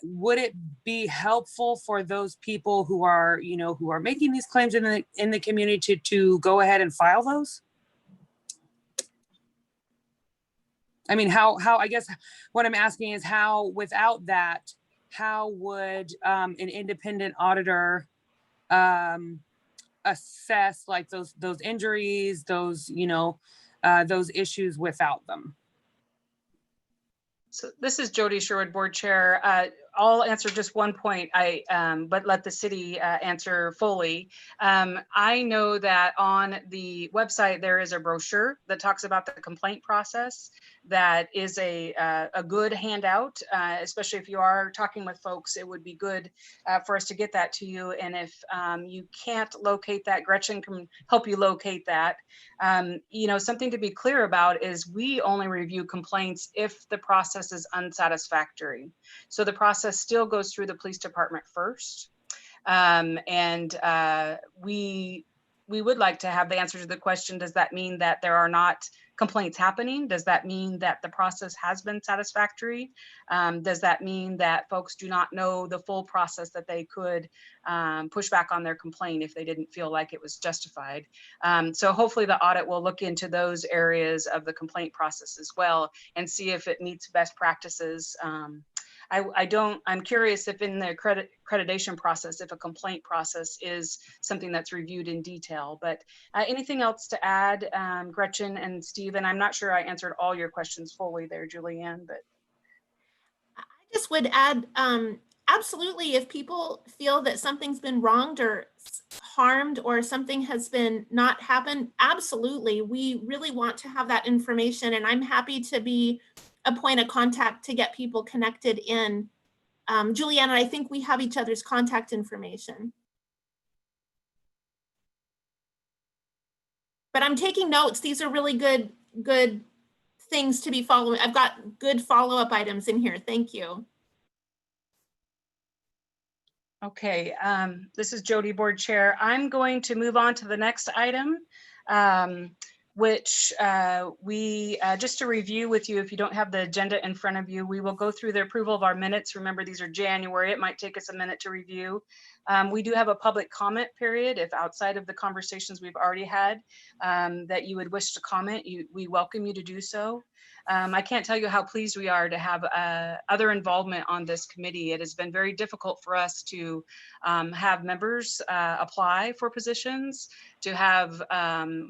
would it be helpful for those people who are, you know, who are making these claims in the community to go ahead and file those? I mean, how I guess what I'm asking is how, without that, how would an independent auditor assess like those injuries, those, you know, those issues without them? So this is Jody Sherwood, Board Chair. I'll answer just one point, but let the city answer fully. I know that on the website, there is a brochure that talks about the complaint process. That is a good handout, especially if you are talking with folks. It would be good for us to get that to you. And if you can't locate that, Gretchen can help you locate that. You know, something to be clear about is we only review complaints if the process is unsatisfactory. So the process still goes through the police department first. We would like to have the answer to the question, does that mean that there are not complaints happening? Does that mean that the process has been satisfactory? Does that mean that folks do not know the full process that they could push back on their complaint if they didn't feel like it was justified? So hopefully the audit will look into those areas of the complaint process as well and see if it meets best practices. I'm curious if in the accreditation process, if a complaint process is something that's reviewed in detail, but anything else to add, Gretchen and Stephen? I'm not sure I answered all your questions fully there, Julianne, but. I just would add, absolutely, if people feel that something's been wronged or harmed or something has been not happened, absolutely. We really want to have that information, and I'm happy to be a point of contact to get people connected in. Julianne, I think we have each other's contact information. But I'm taking notes. These are really good things to be following. I've got good follow-up items in here. Thank you. Okay, this is Jody, Board Chair. I'm going to move on to the next item, which we, just to review with you, if you don't have the agenda in front of you, we will go through the approval of our minutes. Remember, these are January. It might take us a minute to review. We do have a public comment period. If outside of the conversations we've already had that you would wish to comment, we welcome you to do so. I can't tell you how pleased we are to have other involvement on this committee. It has been very difficult for us to have members apply for positions, to have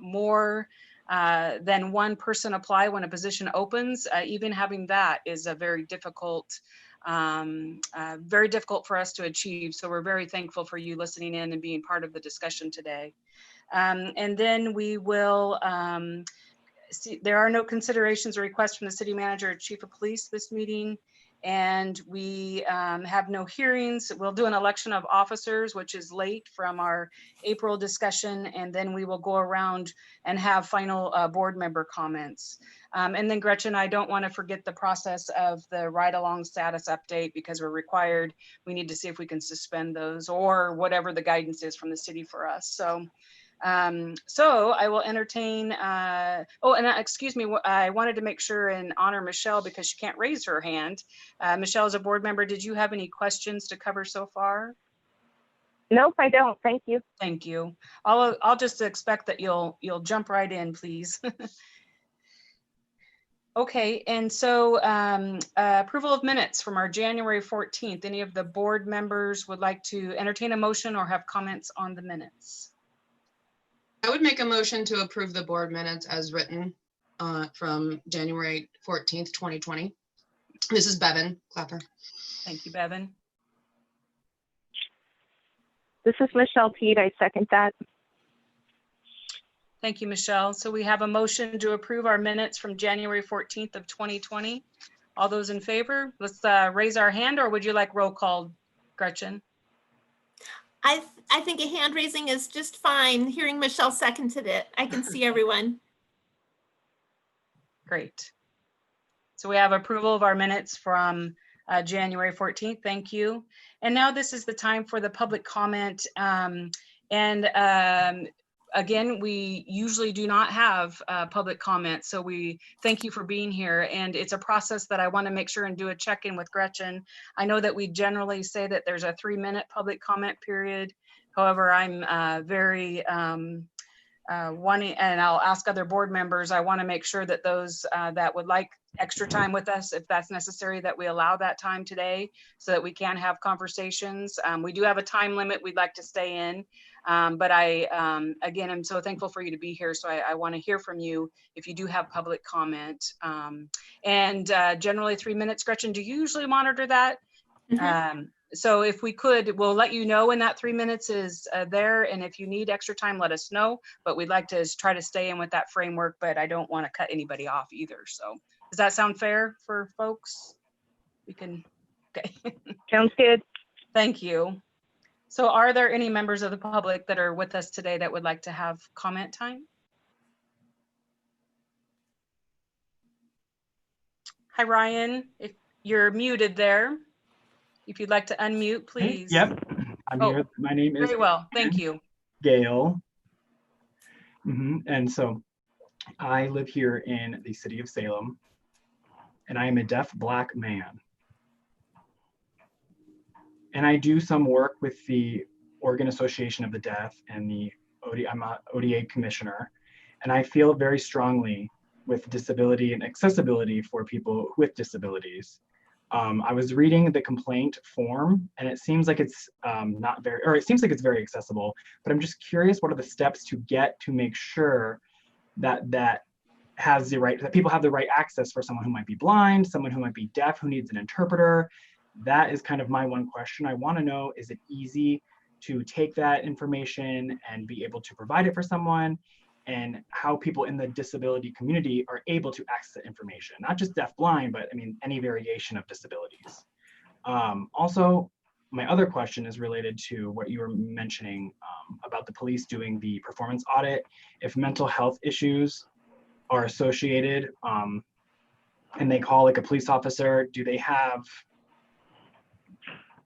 more than one person apply when a position opens. Even having that is a very difficult for us to achieve. So we're very thankful for you listening in and being part of the discussion today. And then we will see, there are no considerations or requests from the city manager or chief of police this meeting. And we have no hearings. We'll do an election of officers, which is late from our April discussion. And then we will go around and have final board member comments. And then Gretchen, I don't want to forget the process of the ride-along status update because we're required. We need to see if we can suspend those or whatever the guidance is from the city for us. So I will entertain, excuse me, I wanted to make sure and honor Michelle because she can't raise her hand. Michelle, as a board member, did you have any questions to cover so far? Nope, I don't. Thank you. Thank you. I'll just expect that you'll jump right in, please. Okay, and so approval of minutes from our January 14th. Any of the board members would like to entertain a motion or have comments on the minutes? I would make a motion to approve the board minutes as written from January 14th, 2020. This is Bevan Clapper. Thank you, Bevan. This is Michelle Teed. I second that. Thank you, Michelle. So we have a motion to approve our minutes from January 14th of 2020. All those in favor, let's raise our hand, or would you like roll call, Gretchen? I think a hand raising is just fine. Hearing Michelle seconded it. I can see everyone. Great. So we have approval of our minutes from January 14th. Thank you. And now this is the time for the public comment. Again, we usually do not have public comment. So we thank you for being here. And it's a process that I want to make sure and do a check-in with Gretchen. I know that we generally say that there's a 3-minute public comment period. However, I'm very wanting, and I'll ask other board members, I want to make sure that those that would like extra time with us, if that's necessary, that we allow that time today so that we can have conversations. We do have a time limit we'd like to stay in, but again, I'm so thankful for you to be here. So I want to hear from you if you do have public comment. Generally 3 minutes. Gretchen, do you usually monitor that? So if we could, we'll let you know when that 3 minutes is there. And if you need extra time, let us know. But we'd like to try to stay in with that framework, but I don't want to cut anybody off either. So does that sound fair for folks? We can, okay. Sounds good. Thank you. So are there any members of the public that are with us today that would like to have comment time? Hi, Ryan, if you're muted there. If you'd like to unmute, please. Yep, I'm here. My name is Very well, thank you. Gail. And so I live here in the city of Salem, and I am a deaf Black man. And I do some work with the Oregon Association of the Deaf and the I'm an ODA commissioner, and I feel very strongly with disability and accessibility for people with disabilities. I was reading the complaint form, and it seems like it's not very, or it seems like it's very accessible, but I'm just curious, what are the steps to get to make sure that that people have the right access for someone who might be blind, someone who might be deaf, who needs an interpreter? That is kind of my one question. I want to know, is it easy to take that information and be able to provide it for someone, and how people in the disability community are able to access that information, not just deaf blind, but I mean, any variation of disabilities. Also, my other question is related to what you were mentioning about the police doing the performance audit. If mental health issues are associated and they call like a police officer, do they have,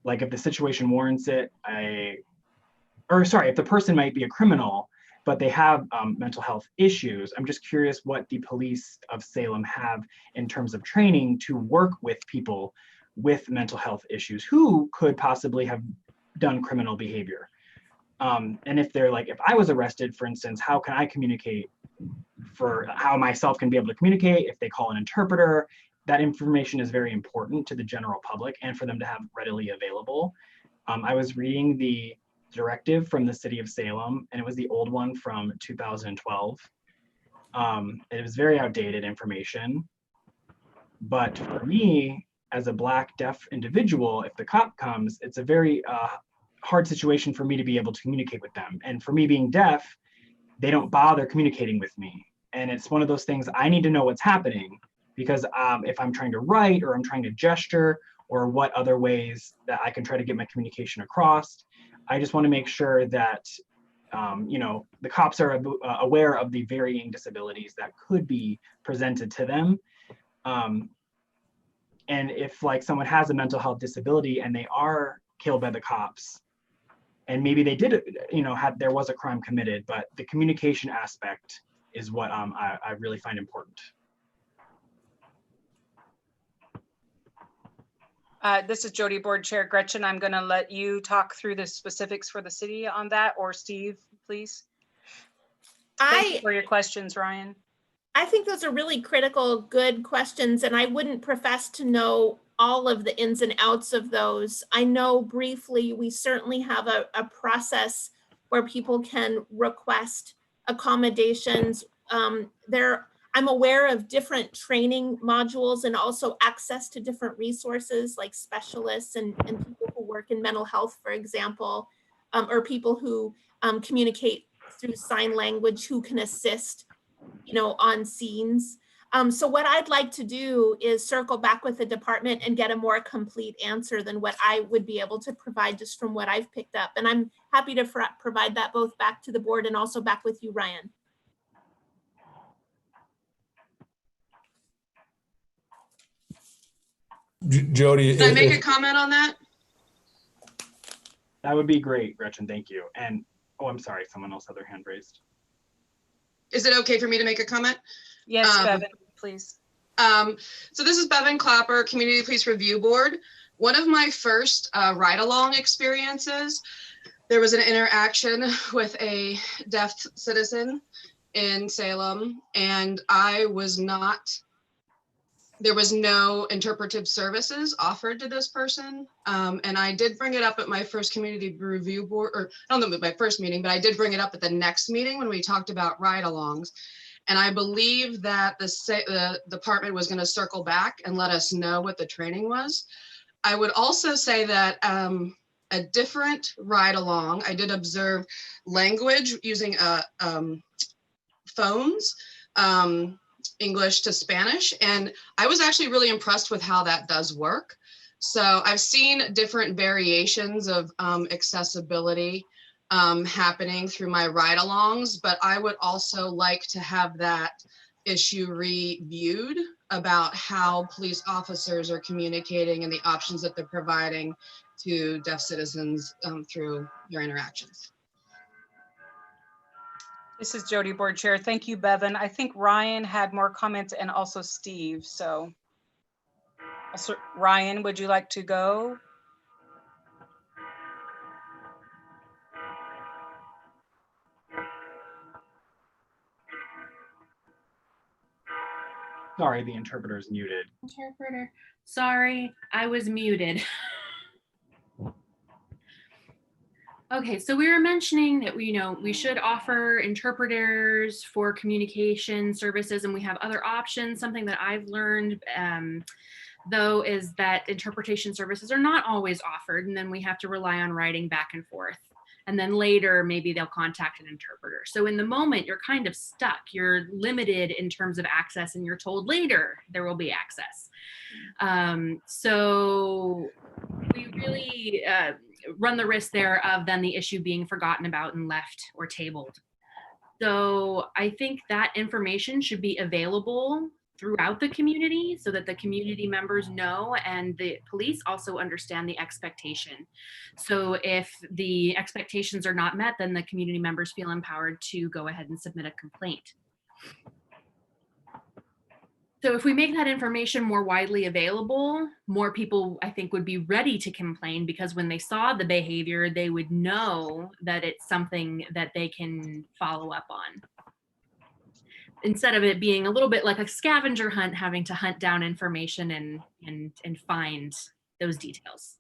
like if the situation warrants it, if the person might be a criminal, but they have mental health issues. I'm just curious what the police of Salem have in terms of training to work with people with mental health issues who could possibly have done criminal behavior. And if they're like, if I was arrested, for instance, how can I communicate, for how myself can be able to communicate? If they call an interpreter, that information is very important to the general public and for them to have readily available. I was reading the directive from the city of Salem, and it was the old one from 2012. It was very outdated information, but for me as a Black deaf individual, if the cop comes, it's a very hard situation for me to be able to communicate with them. And for me being deaf, they don't bother communicating with me. And it's one of those things, I need to know what's happening, because if I'm trying to write or I'm trying to gesture, or what other ways that I can try to get my communication across, I just want to make sure that the cops are aware of the varying disabilities that could be presented to them. And if like someone has a mental health disability and they are killed by the cops, and maybe they did, there was a crime committed, but the communication aspect is what I really find important. This is Jody, Board Chair. Gretchen, I'm going to let you talk through the specifics for the city on that, or Steve, please. Thank you for your questions, Ryan. I think those are really critical, good questions, and I wouldn't profess to know all of the ins and outs of those. I know briefly, we certainly have a process where people can request accommodations. I'm aware of different training modules and also access to different resources like specialists and people who work in mental health, for example, or people who communicate through sign language who can assist, on scenes. So what I'd like to do is circle back with the department and get a more complete answer than what I would be able to provide just from what I've picked up. And I'm happy to provide that both back to the board and also back with you, Ryan. Jody. Can I make a comment on that? That would be great, Gretchen. Thank you. And, oh, I'm sorry, someone else had their hand raised. Is it okay for me to make a comment? Yes, Bevan, please. So this is Bevan Clapper, Community Police Review Board. One of my first ride-along experiences, there was an interaction with a deaf citizen in Salem, and there was no interpretive services offered to this person. And I did bring it up at my first community review board, or I don't know, my first meeting, but I did bring it up at the next meeting when we talked about ride-alongs. And I believe that the department was going to circle back and let us know what the training was. I would also say that a different ride-along, I did observe language using phones, English to Spanish, and I was actually really impressed with how that does work. So I've seen different variations of accessibility happening through my ride-alongs, but I would also like to have that issue reviewed about how police officers are communicating and the options that they're providing to deaf citizens through their interactions. This is Jody, board chair. Thank you, Bevan. I think Ryan had more comments and also Steve. So Ryan, would you like to go? Sorry, the interpreter is muted. Interpreter, sorry, I was muted. Okay, so we were mentioning that we should offer interpreters for communication services, and we have other options. Something that I've learned though is that interpretation services are not always offered, and then we have to rely on writing back and forth. And then later, maybe they'll contact an interpreter. So in the moment, you're kind of stuck. You're limited in terms of access, and you're told later there will be access. So we really run the risk there of then the issue being forgotten about and left or tabled. So I think that information should be available throughout the community so that the community members know, and the police also understand the expectation. So if the expectations are not met, then the community members feel empowered to go ahead and submit a complaint. So if we make that information more widely available, more people, I think, would be ready to complain, because when they saw the behavior, they would know that it's something that they can follow up on, instead of it being a little bit like a scavenger hunt, having to hunt down information and find those details.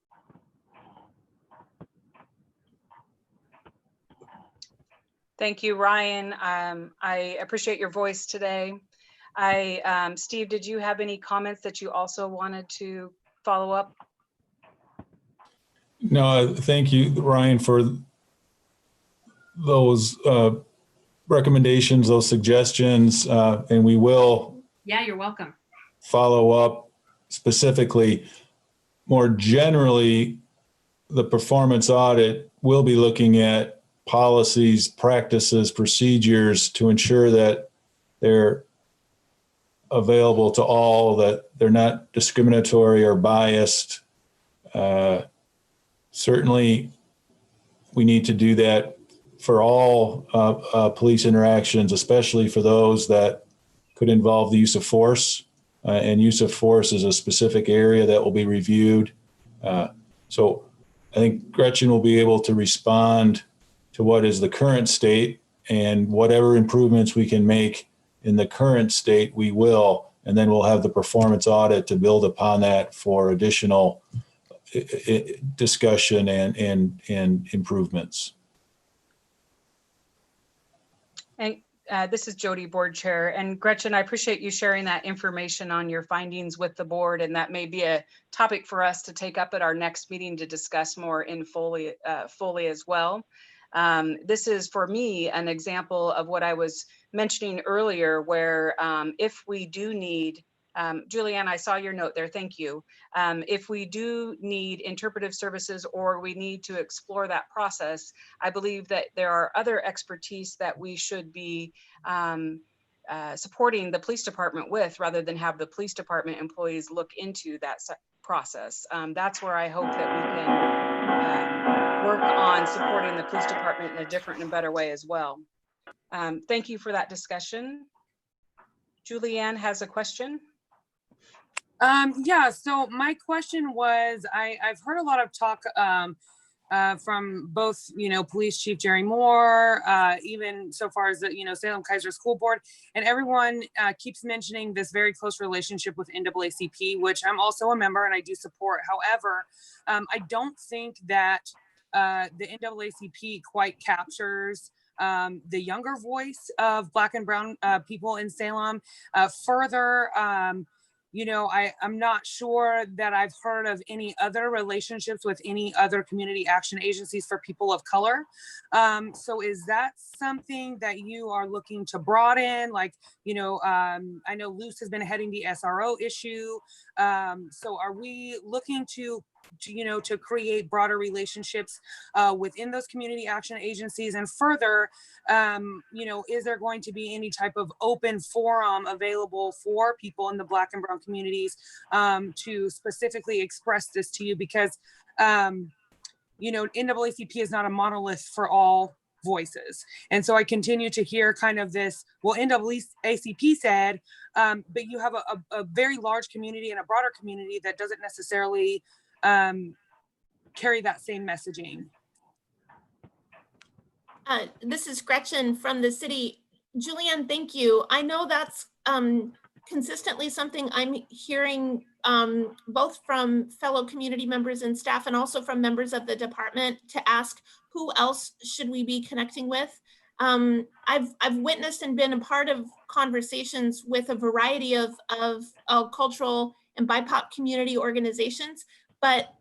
Thank you, Ryan. I appreciate your voice today. Steve, did you have any comments that you also wanted to follow up? No, thank you, Ryan, for those recommendations, those suggestions, and we will. Yeah, you're welcome. Follow up specifically. More generally, the performance audit will be looking at policies, practices, procedures to ensure that they're available to all, that they're not discriminatory or biased. Certainly, we need to do that for all police interactions, especially for those that could involve the use of force. And use of force is a specific area that will be reviewed. So I think Gretchen will be able to respond to what is the current state, and whatever improvements we can make in the current state, we will. And then we'll have the performance audit to build upon that for additional discussion and improvements. And this is Jody, board chair. And Gretchen, I appreciate you sharing that information on your findings with the board. And that may be a topic for us to take up at our next meeting to discuss more fully as well. This is, for me, an example of what I was mentioning earlier, where if we do need, Julianne, I saw your note there, thank you. If we do need interpretive services or we need to explore that process, I believe that there are other expertise that we should be supporting the police department with, rather than have the police department employees look into that process. That's where I hope that we can work on supporting the police department in a different and better way as well. Thank you for that discussion. Julianne has a question. Yeah, so my question was, I've heard a lot of talk from both, Police Chief Jerry Moore, even so far as the, Salem Keizer School Board, and everyone keeps mentioning this very close relationship with NAACP, which I'm also a member and I do support. However, I don't think that the NAACP quite captures the younger voice of Black and Brown people in Salem. Further, I'm not sure that I've heard of any other relationships with any other community action agencies for people of color. So is that something that you are looking to broaden? Like, I know Luce has been heading the SRO issue. So are we looking to create broader relationships within those community action agencies? And further, is there going to be any type of open forum available for people in the Black and Brown communities to specifically express this to you? Because, NAACP is not a monolith for all voices. And so I continue to hear kind of this, well, NAACP said, but you have a very large community and a broader community that doesn't necessarily carry that same messaging. This is Gretchen from the city. Julianne, thank you. I know that's consistently something I'm hearing both from fellow community members and staff, and also from members of the department, to ask who else should we be connecting with. I've witnessed and been a part of conversations with a variety of cultural and BIPOC community organizations, but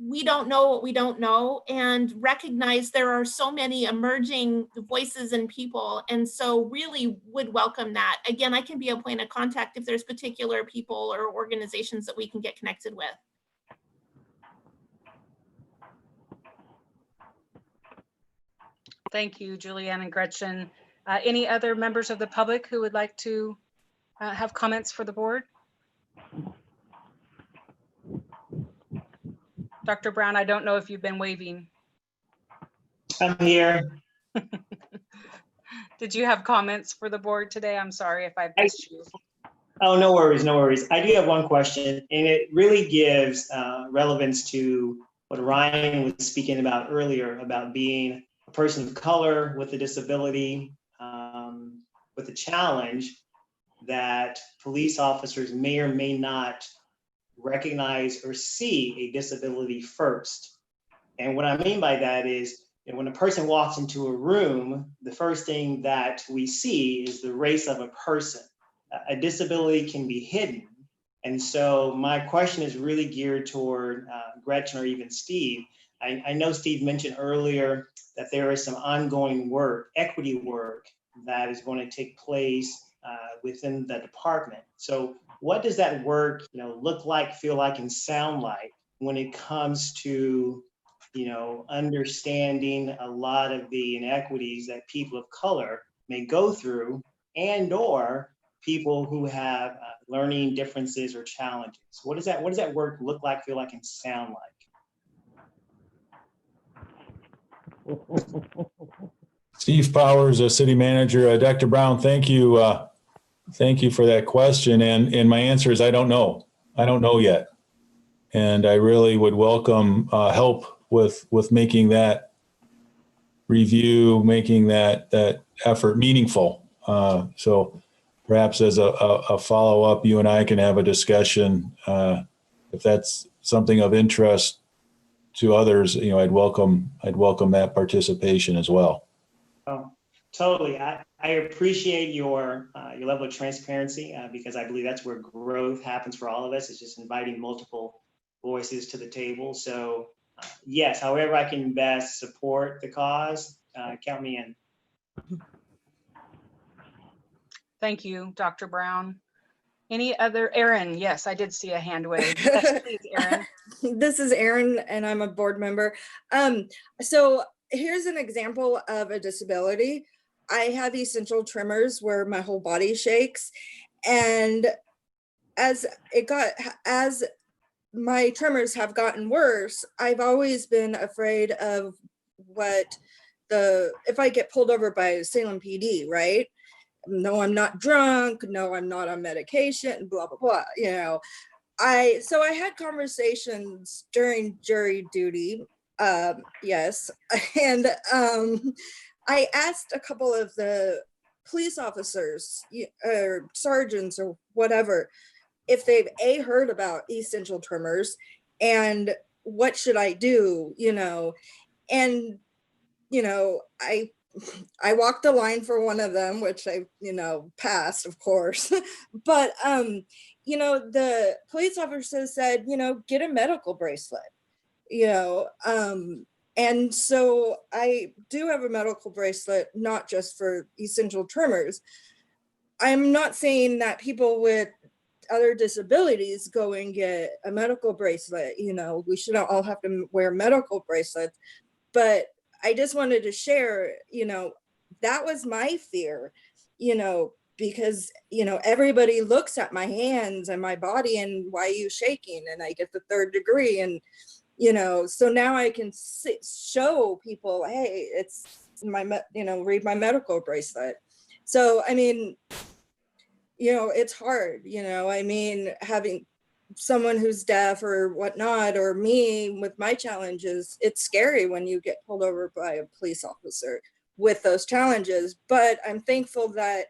we don't know what we don't know, and recognize there are so many emerging voices and people. And so really would welcome that. Again, I can be a point of contact if there's particular people or organizations that we can get connected with. Thank you, Julianne and Gretchen. Any other members of the public who would like to have comments for the board? Dr. Brown, I don't know if you've been waving. I'm here. Did you have comments for the board today? I'm sorry if I missed you. Oh, no worries, no worries. I do have one question, and it really gives relevance to what Ryan was speaking about earlier, about being a person of color with a disability, with a challenge that police officers may or may not recognize or see a disability first. And what I mean by that is, when a person walks into a room, the first thing that we see is the race of a person. A disability can be hidden. And so my question is really geared toward Gretchen or even Steve. I know Steve mentioned earlier that there is some ongoing work, equity work, that is going to take place within the department. So what does that work, look like, feel like, and sound like when it comes to, understanding a lot of the inequities that people of color may go through, and or people who have learning differences or challenges? What does that work look like, feel like, and sound like? Steve Powers, a city manager. Dr. Brown, thank you. Thank you for that question. And my answer is, I don't know. I don't know yet. And I really would welcome help with making that review, making that effort meaningful. So perhaps as a follow-up, you and I can have a discussion. If that's something of interest to others, I'd welcome that participation as well. Oh, totally. I appreciate your level of transparency because I believe that's where growth happens for all of us. It's just inviting multiple voices to the table. So yes, however I can best support the cause, count me in. Thank you, Dr. Brown. Any other, Erin? Yes, I did see a hand wave. Yes, please, Erin. This is Erin, and I'm a board member. So here's an example of a disability. I have essential tremors where my whole body shakes, and as my tremors have gotten worse, I've always been afraid of if I get pulled over by Salem PD, right? No, I'm not drunk. No, I'm not on medication, blah, blah, blah. You know, so I had conversations during jury duty. Yes. And I asked a couple of the police officers or sergeants or whatever, if they've heard about essential tremors and what should I do, and, I walked the line for one of them, which I, passed, of course. But, the police officer said, get a medical bracelet, and so I do have a medical bracelet, not just for essential tremors. I'm not saying that people with other disabilities go and get a medical bracelet, we shouldn't all have to wear medical bracelets, but I just wanted to share, that was my fear, because, everybody looks at my hands and my body and why are you shaking? And I get the 3rd degree. And, so now I can show people, hey, it's read my medical bracelet. So, I mean, it's hard, having someone who's deaf or whatnot, or me with my challenges, it's scary when you get pulled over by a police officer with those challenges. But I'm thankful that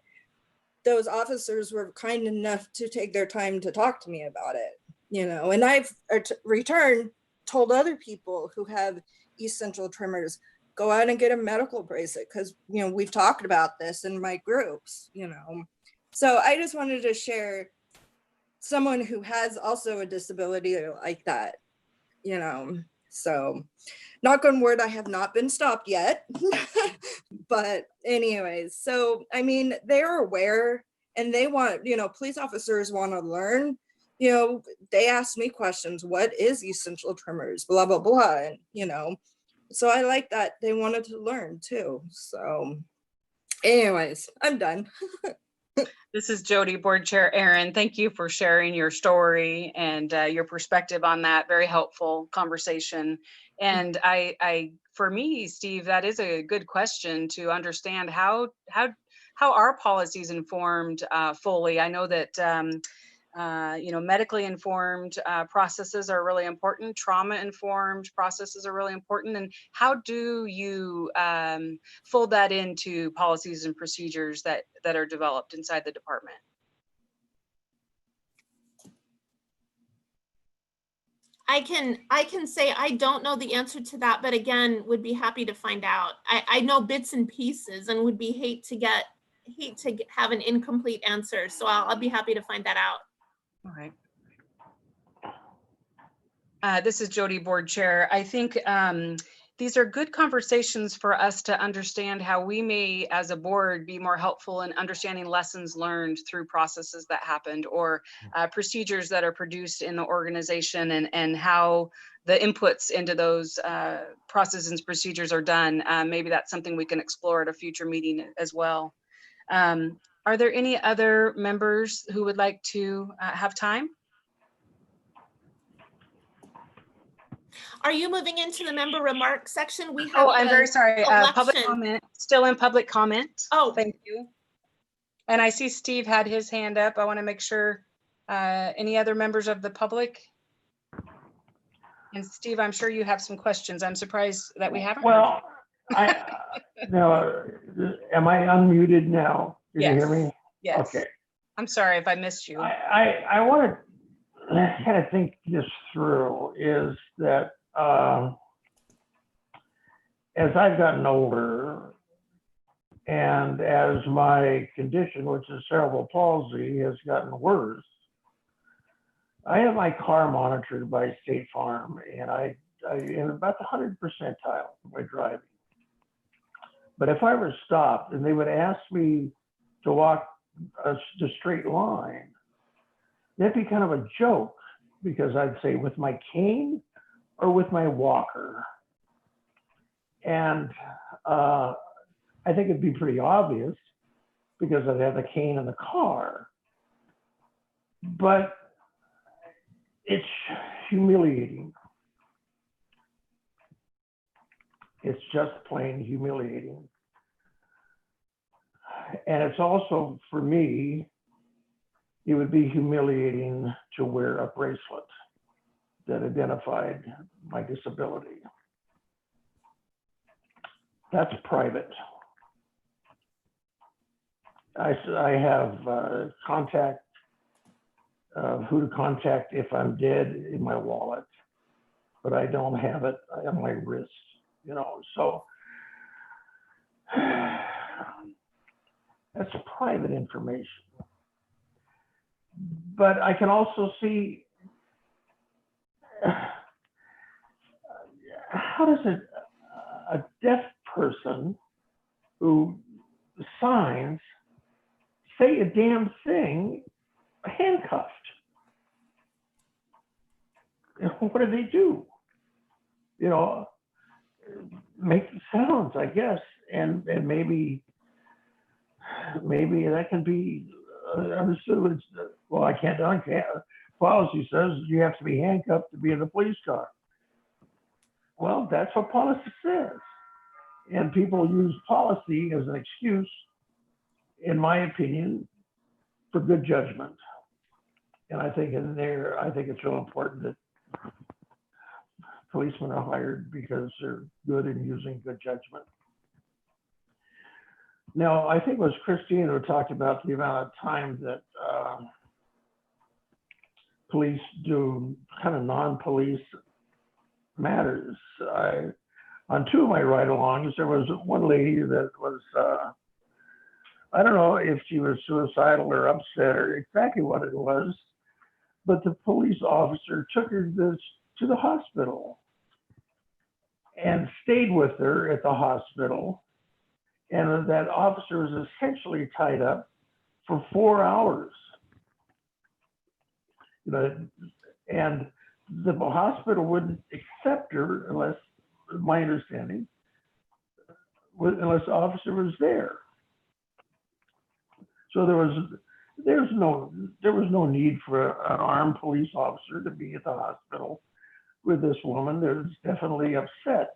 those officers were kind enough to take their time to talk to me about it, and I've told other people who have essential tremors, go out and get a medical bracelet, because, we've talked about this in my groups, So I just wanted to share someone who has also a disability like that, so knock on wood, I have not been stopped yet. But anyways, so, I mean, they're aware and they want, police officers want to learn, they ask me questions, what is essential tremors, blah, blah, blah. And, so I like that they wanted to learn too. So anyways, I'm done. This is Jody, Board Chair Erin. Thank you for sharing your story and your perspective on that. Very helpful conversation. And for me, Steve, that is a good question to understand how are policies informed fully. I know that medically informed processes are really important. Trauma informed processes are really important. And how do you fold that into policies and procedures that are developed inside the department? I can say I don't know the answer to that, but again, would be happy to find out. I know bits and pieces and would be hate to have an incomplete answer. So I'll be happy to find that out. All right. This is Jody, Board Chair. I think these are good conversations for us to understand how we may, as a board, be more helpful in understanding lessons learned through processes that happened or procedures that are produced in the organization and how the inputs into those processes and procedures are done. Maybe that's something we can explore at a future meeting as well. Are there any other members who would like to have time? Are you moving into the member remarks section? We have. Oh, I'm very sorry. Public election. comment, still in public comment. Oh, Thank you. And I see Steve had his hand up. I want to make sure any other members of the public. And Steve, I'm sure you have some questions. I'm surprised that we haven't. Well, now, am I unmuted now? Can you hear me? Yes. Okay. I'm sorry if I missed you. I want to kind of think this through is that as I've gotten older and as my condition, which is cerebral palsy, has gotten worse, I have my car monitored by State Farm, and I in about the 100th percentile of my driving. But if I were stopped and they would ask me to walk the straight line, that'd be kind of a joke, because I'd say with my cane or with my walker. And I think it'd be pretty obvious because I'd have the cane in the car. But it's humiliating. It's just plain humiliating. And it's also, for me, it would be humiliating to wear a bracelet that identified my disability. That's private. I have contact, who to contact if I'm dead in my wallet, but I don't have it on my wrist, you know, so that's private information. But I can also see, how does a deaf person who signs say a damn thing handcuffed? You know, what do they do? You know, make sounds, I guess, and maybe that can be understood. Well, I can't. Policy says you have to be handcuffed to be in a police car. Well, that's what policy says, and people use policy as an excuse, in my opinion, for good judgment. And I think it's real important that policemen are hired because they're good in using good judgment. Now, I think it was Christine who talked about the amount of time that police do kind of non-police matters. On two of my ride-alongs, there was one lady that was, I don't know if she was suicidal or upset or exactly what it was, but the police officer took her to the hospital and stayed with her at the hospital. And that officer was essentially tied up for 4 hours. You know, and the hospital wouldn't accept her unless, my understanding, unless the officer was there. So there was no need for an armed police officer to be at the hospital with this woman. They was definitely upset.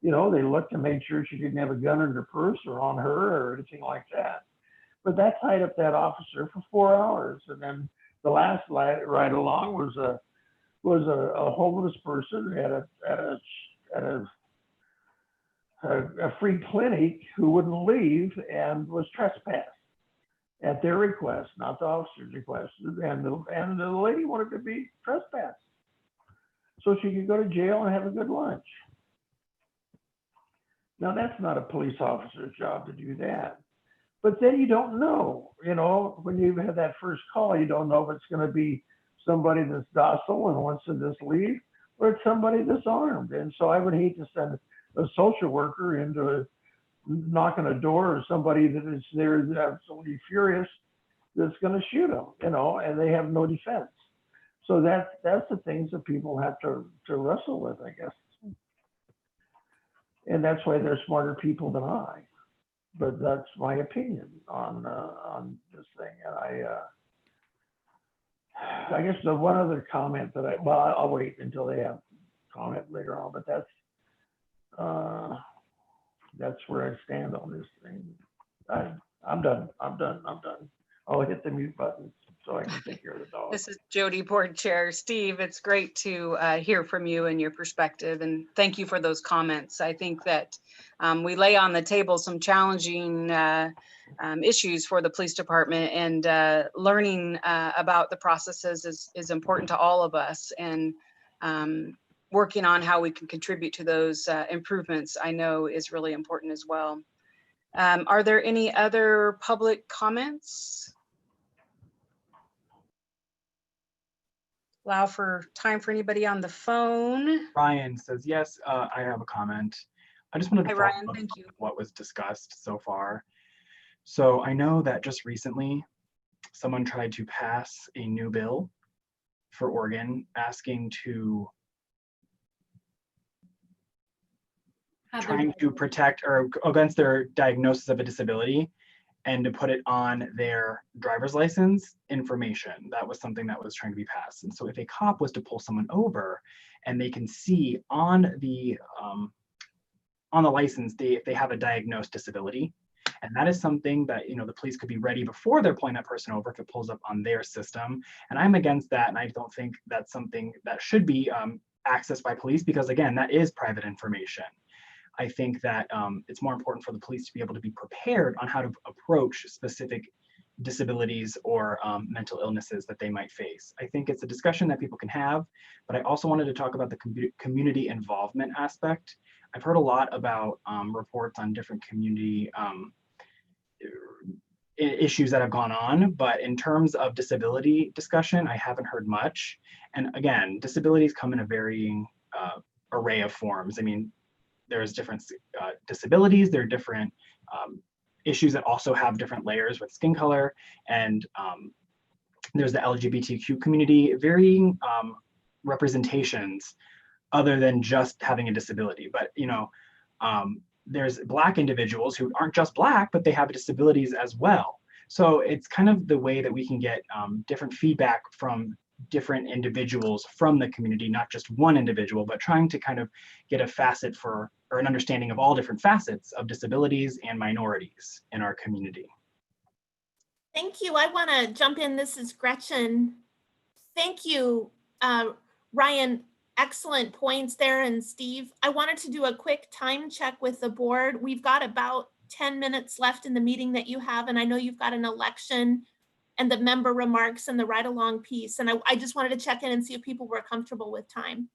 You know, they looked to make sure she didn't have a gun in her purse or on her or anything like that. But that tied up that officer for 4 hours. And then the last ride along was a homeless person at a free clinic who wouldn't leave and was trespassed at their request, not the officer's request. And the lady wanted to be trespassed so she could go to jail and have a good lunch. Now, that's not a police officer's job to do that. But then you don't know, you know, when you have that first call, you don't know if it's going to be somebody that's docile and wants to just leave, or it's somebody that's armed. And so I would hate to send a social worker into knocking a door or somebody that is there is absolutely furious that's going to shoot them, you know, and they have no defense. So that's the things that people have to wrestle with, I guess. And that's why they're smarter people than I. But that's my opinion on this thing. And I guess the one other comment that I'll wait until they have comment later on, but that's where I stand on this thing. I'm done. I'll hit the mute button so I can take care of the dog. This is Jody, Board Chair. Steve, it's great to hear from you and your perspective, and thank you for those comments. I think that we lay on the table some challenging issues for the police department, and learning about the processes is important to all of us, and working on how we can contribute to those improvements, I know, is really important as well. Are there any other public comments? Allow for time for anybody on the phone. Ryan says, yes, I have a comment. I just wanted to Hi, follow Ryan, up thank on you. what was discussed so far. So I know that just recently, someone tried to pass a new bill for Oregon asking to trying to protect or against their diagnosis of a disability and to put it on their driver's license information. That was something that was trying to be passed. And so if a cop was to pull someone over and they can see on the license if they have a diagnosed disability, and that is something that, you know, the police could be ready before they're pulling that person over if it pulls up on their system. And I'm against that. And I don't think that's something that should be accessed by police because, again, that is private information. I think that it's more important for the police to be able to be prepared on how to approach specific disabilities or mental illnesses that they might face. I think it's a discussion that people can have, but I also wanted to talk about the community involvement aspect. I've heard a lot about reports on different community issues that have gone on, but in terms of disability discussion, I haven't heard much. And again, disabilities come in a varying array of forms. I mean, there's different disabilities, there are different issues that also have different layers with skin color, and there's the LGBTQ community, varying representations other than just having a disability. But, you know, there's Black individuals who aren't just Black, but they have disabilities as well. So it's kind of the way that we can get different feedback from different individuals from the community, not just one individual, but trying to kind of get a facet for, or an understanding of all different facets of disabilities and minorities in our community. Thank you. I want to jump in. This is Gretchen. Thank you, Ryan. Excellent points there. And Steve, I wanted to do a quick time check with the board. We've got about 10 minutes left in the meeting that you have, and I know you've got an election and the member remarks and the ride along piece. And I just wanted to check in and see if people were comfortable with time.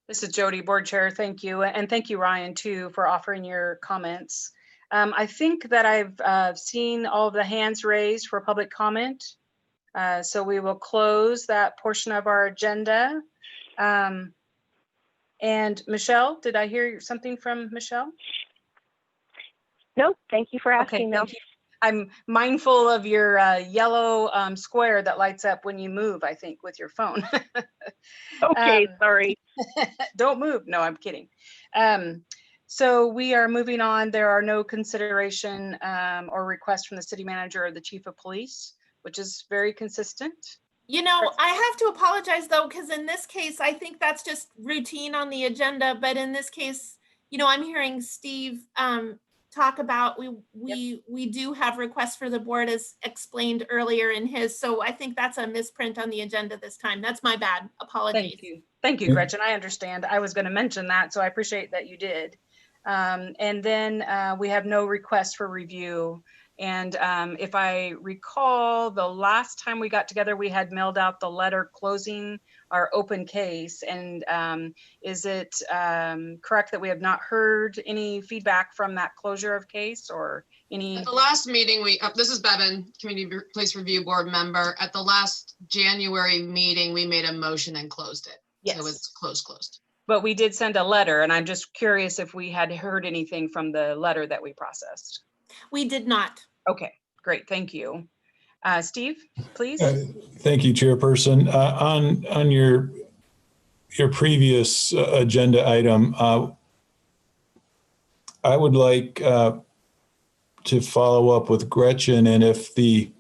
This is Jody, board chair. Thank you. And thank you, Ryan, too, for offering your comments. I think that I've seen all of the hands raised for public comment. So we will close that portion of our agenda. And Michelle, did I hear something from Michelle? No, thank you for asking. Okay, thank you. I'm mindful of your yellow square that lights up when you move, I think, with your phone. Okay, sorry. Don't move. No, I'm kidding. So we are moving on. There are no consideration or requests from the city manager or the chief of police, which is very consistent. You know, I have to apologize though, because in this case, I think that's just routine on the agenda. But in this case, you know, I'm hearing Steve talk about we do have requests for the board as explained earlier in his. So I think that's a misprint on the agenda this time. That's my bad. Apologies. Thank you. Thank you, Gretchen. I understand. I was going to mention that, so I appreciate that you did. And then we have no requests for review. And if I recall, the last time we got together, we had mailed out the letter closing our open case. And is it correct that we have not heard any feedback from that closure of case or any? At the last meeting, this is Bevan, Community Police Review Board member. At the last January meeting, we made a motion and closed it. Yes. So it's closed. But we did send a letter, and I'm just curious if we had heard anything from the letter that we processed. We did not. Okay, great. Thank you. Steve, please. Thank you, Chairperson. On your previous agenda item, I would like to follow up with Gretchen, and if the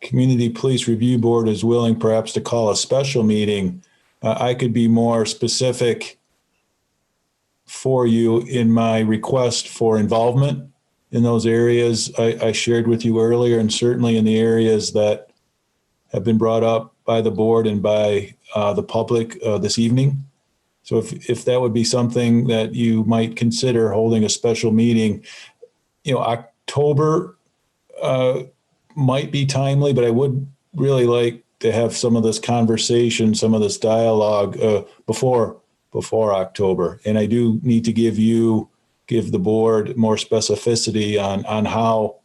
Community Police Review Board is willing perhaps to call a special meeting, I could be more specific for you in my request for involvement in those areas I shared with you earlier, and certainly in the areas that have been brought up by the board and by the public this evening. So if that would be something that you might consider holding a special meeting, you know, October might be timely, but I would really like to have some of this conversation, some of this dialogue before October. And I do need to give the board more specificity on how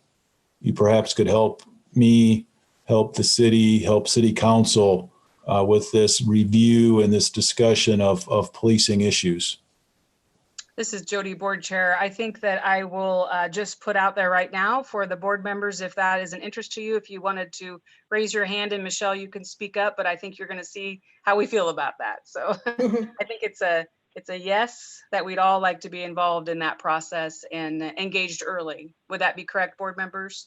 you perhaps could help me, help the city, help city council with this review and this discussion of policing issues. This is Jody, Board Chair. I think that I will just put out there right now for the board members, if that is an interest to you, if you wanted to raise your hand, and Michelle, you can speak up, but I think you're going to see how we feel about that. So I think it's a yes, that we'd all like to be involved in that process and engaged early. Would that be correct, board members?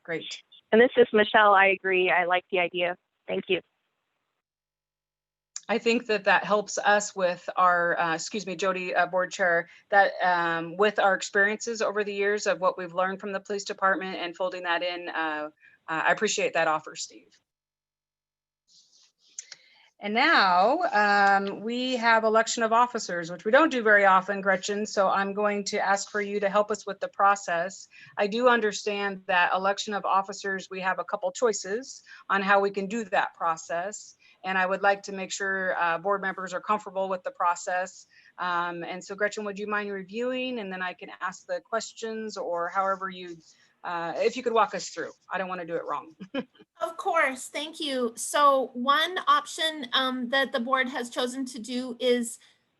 Great. And this is Michelle. I agree. I like the idea. Thank you. I think that that helps us with our, excuse me, Jody, Board Chair, that with our experiences over the years of what we've learned from the police department and folding that in, I appreciate that offer, Steve. And now we have election of officers, which we don't do very often, Gretchen. So I'm going to ask for you to help us with the process. I do understand that election of officers, we have a couple choices on how we can do that process. And I would like to make sure board members are comfortable with the process. And so Gretchen, would you mind reviewing, and then I can ask the questions, or however you, if you could walk us through. I don't want to do it wrong. Of course, thank you. So one option that the board has chosen to do is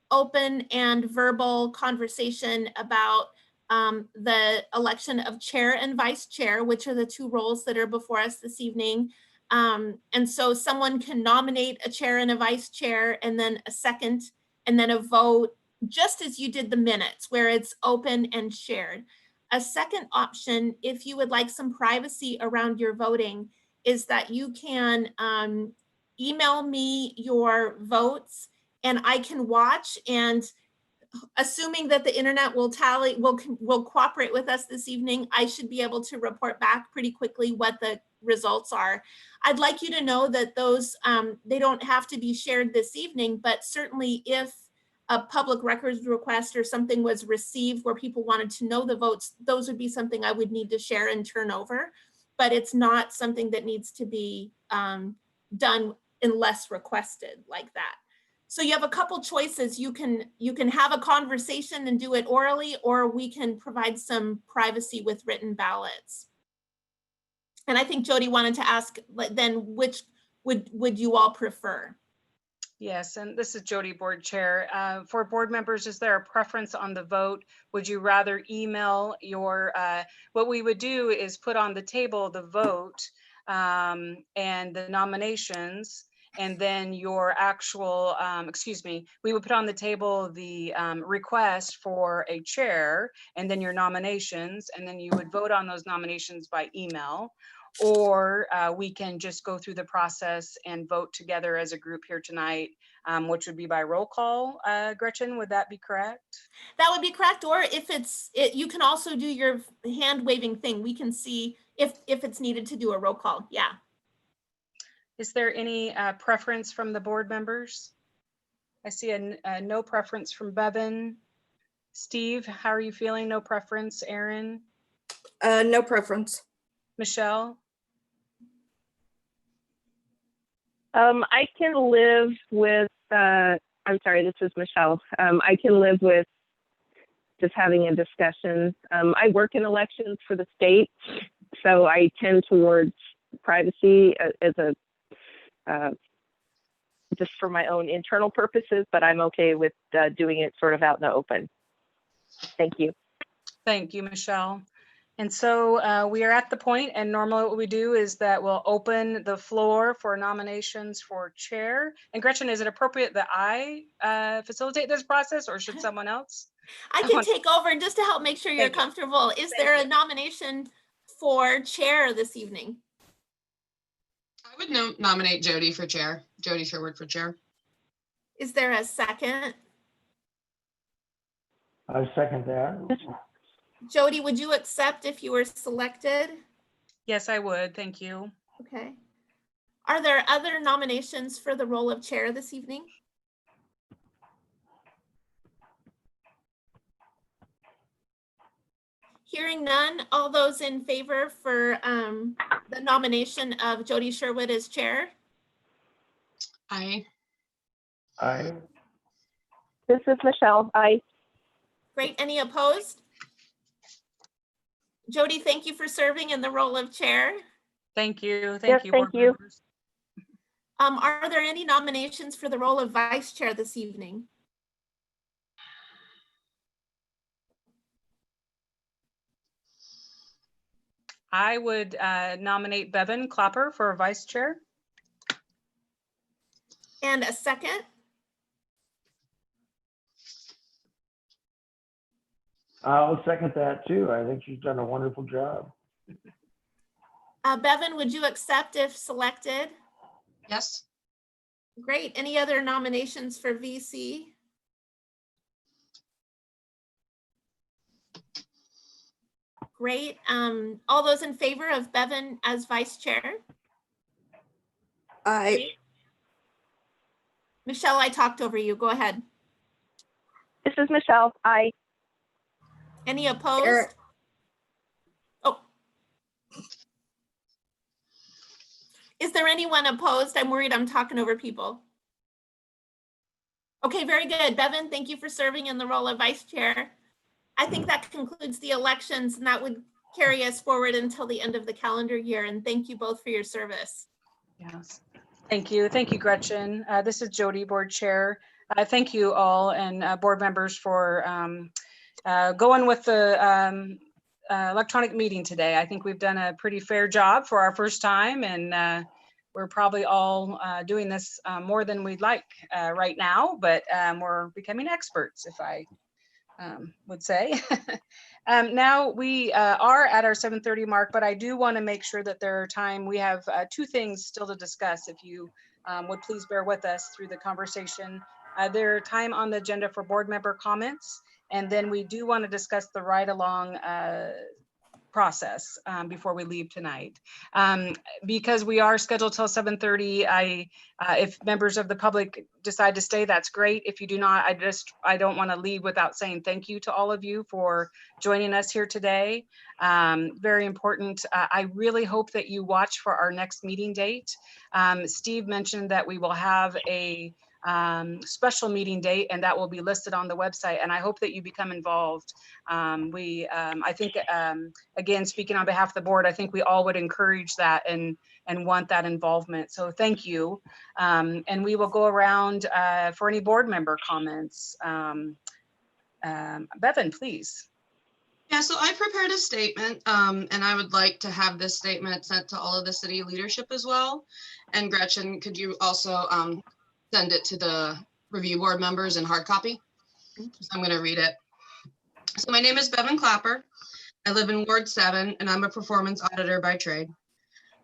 open and verbal conversation about the election of chair and vice chair, which are the two roles that are before us this evening. And so someone can nominate a chair and a vice chair, and then a second, and then a vote, just as you did the minutes, where it's open and shared. A second option, if you would like some privacy around your voting, is that you can email me your votes, and I can watch, and assuming that the internet will tally, will cooperate with us this evening, I should be able to report back pretty quickly what the results are. I'd like you to know that those, they don't have to be shared this evening, but certainly if a public records request or something was received where people wanted to know the votes, those would be something I would need to share and turn over. But it's not something that needs to be done unless requested like that. So you have a couple choices. You can have a conversation and do it orally, or we can provide some privacy with written ballots. And I think Jody wanted to ask then, which would you all prefer? Yes, and this is Jody, Board Chair. For board members, is there a preference on the vote? Would you rather email your, what we would do is put on the table the vote and the nominations, and then your actual, excuse me, we would put on the table the request for a chair, and then your nominations, and then you would vote on those nominations by email. Or we can just go through the process and vote together as a group here tonight, which would be by roll call. Gretchen, would that be correct? That would be correct. Or if you can also do your hand waving thing. We can see if it's needed to do a roll call. Yeah. Is there any preference from the board members? I see a no preference from Bevan. Steve, how are you feeling? No preference. Aaron? No preference. Michelle? I can live with, I'm sorry, this is Michelle. I can live with just having a discussion. I work in elections for the state, so I tend towards privacy as a, just for my own internal purposes, but I'm okay with doing it sort of out in the open. Thank you. Thank you, Michelle. And so we are at the point, and normally what we do is that we'll open the floor for nominations for chair. And Gretchen, is it appropriate that I facilitate this process, or should someone else? I can take over just to help make sure you're comfortable. Is there a nomination for chair this evening? I would nominate Jody for chair, Jody Sherwood for chair. Is there a second? I second that. Jody, would you accept if you were selected? Yes, I would. Thank you. Okay. Are there other nominations for the role of chair this evening? Hearing none, all those in favor for the nomination of Jody Sherwood as chair? Aye. Aye. This is Michelle. Aye. Great. Any opposed? Jody, thank you for serving in the role of chair. Thank you. Yes, you. thank you. Members. Are there any nominations for the role of vice chair this evening? I would nominate Bevan Clapper for vice chair. And a second? I'll second that too. I think she's done a wonderful job. Bevan, would you accept if selected? Yes. Great. Any other nominations for VC? Great. All those in favor of Bevan as vice chair? I, Michelle, I talked over you. Go ahead. This is Michelle. Aye. Any opposed? Eric. Oh. Is there anyone opposed? I'm worried I'm talking over people. Okay, very good. Bevan, thank you for serving in the role of vice chair. I think that concludes the elections, and that would carry us forward until the end of the calendar year. And thank you both for your service. Yes. Thank you. Thank you, Gretchen. This is Jody, board chair. Thank you all and board members for going with the electronic meeting today. I think we've done a pretty fair job for our first time, and we're probably all doing this more than we'd like right now, but we're becoming experts, if I would say. Now we are at our 7:30 mark, but I do want to make sure that there are time. We have two things still to discuss. If you would please bear with us through the conversation. There are time on the agenda for board member comments, and then we do want to discuss the ride-along process before we leave tonight. Because we are scheduled till 7:30, if members of the public decide to stay, that's great. If you do not, I don't want to leave without saying thank you to all of you for joining us here today. Very important. I really hope that you watch for our next meeting date. Steve mentioned that we will have a special meeting date, and that will be listed on the website, and I hope that you become involved. I think again, speaking on behalf of the board, I think we all would encourage that and want that involvement, so thank you. And we will go around for any board member comments. Bevan, please. Yeah, so I prepared a statement, and I would like to have this statement sent to all of the city leadership as well. And Gretchen, could you also send it to the review board members in hard copy? So I'm going to read it. So my name is Bevan Clapper. I live in Ward 7, and I'm a performance auditor by trade.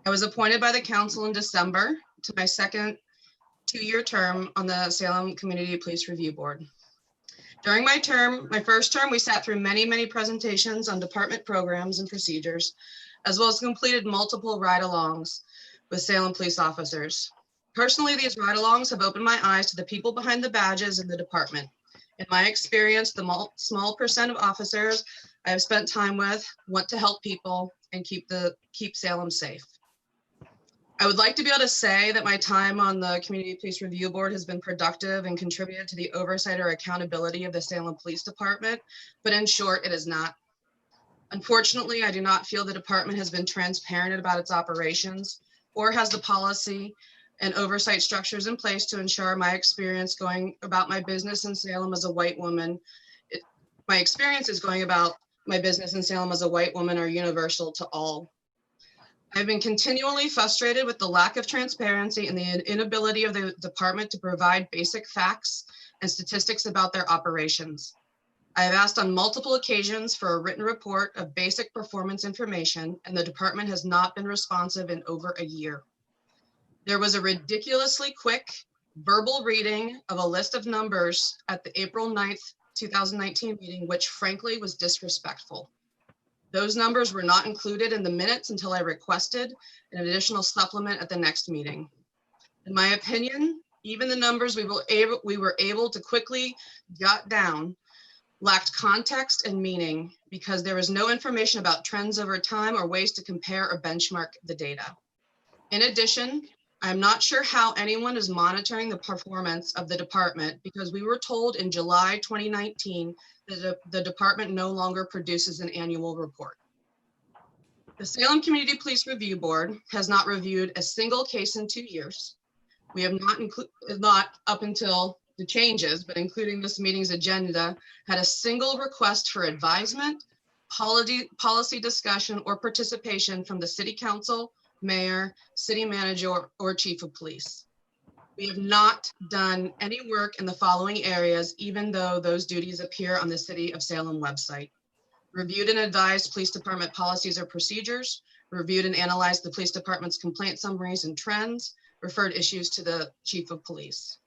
I was appointed by the council in December to my second two-year term on the Salem Community Police Review Board. During my first term, we sat through many presentations on department programs and procedures, as well as completed multiple ride-alongs with Salem police officers. Personally, these ride-alongs have opened my eyes to the people behind the badges in the department. In my experience, the small percent of officers I have spent time with want to help people and keep Salem safe. I would like to be able to say that my time on the Community Police Review Board has been productive and contributed to the oversight or accountability of the Salem Police Department, but in short, it is not. Unfortunately, I do not feel the department has been transparent about its operations or has the policy and oversight structures in place to ensure my experience going about my business in Salem as a white woman. My experiences going about my business in Salem as a white woman are universal to all. I've been continually frustrated with the lack of transparency and the inability of the department to provide basic facts and statistics about their operations. I have asked on multiple occasions for a written report of basic performance information, and the department has not been responsive in over a year. There was a ridiculously quick verbal reading of a list of numbers at the April 9th, 2019 meeting, which frankly was disrespectful. Those numbers were not included in the minutes until I requested an additional supplement at the next meeting. In my opinion, even the numbers we were able to quickly jot down lacked context and meaning because there was no information about trends over time or ways to compare or benchmark the data. In addition, I'm not sure how anyone is monitoring the performance of the department because we were told in July 2019 that the department no longer produces an annual report. The Salem Community Police Review Board has not reviewed a single case in 2 years. We have not up until the changes, but including this meeting's agenda, had a single request for advisement policy discussion or participation from the city council, mayor, city manager, or chief of police. We have not done any work in the following areas, even though those duties appear on the City of Salem website. Reviewed and advised police department policies or procedures, reviewed and analyzed the police department's complaint summaries and trends, referred issues to the chief of police.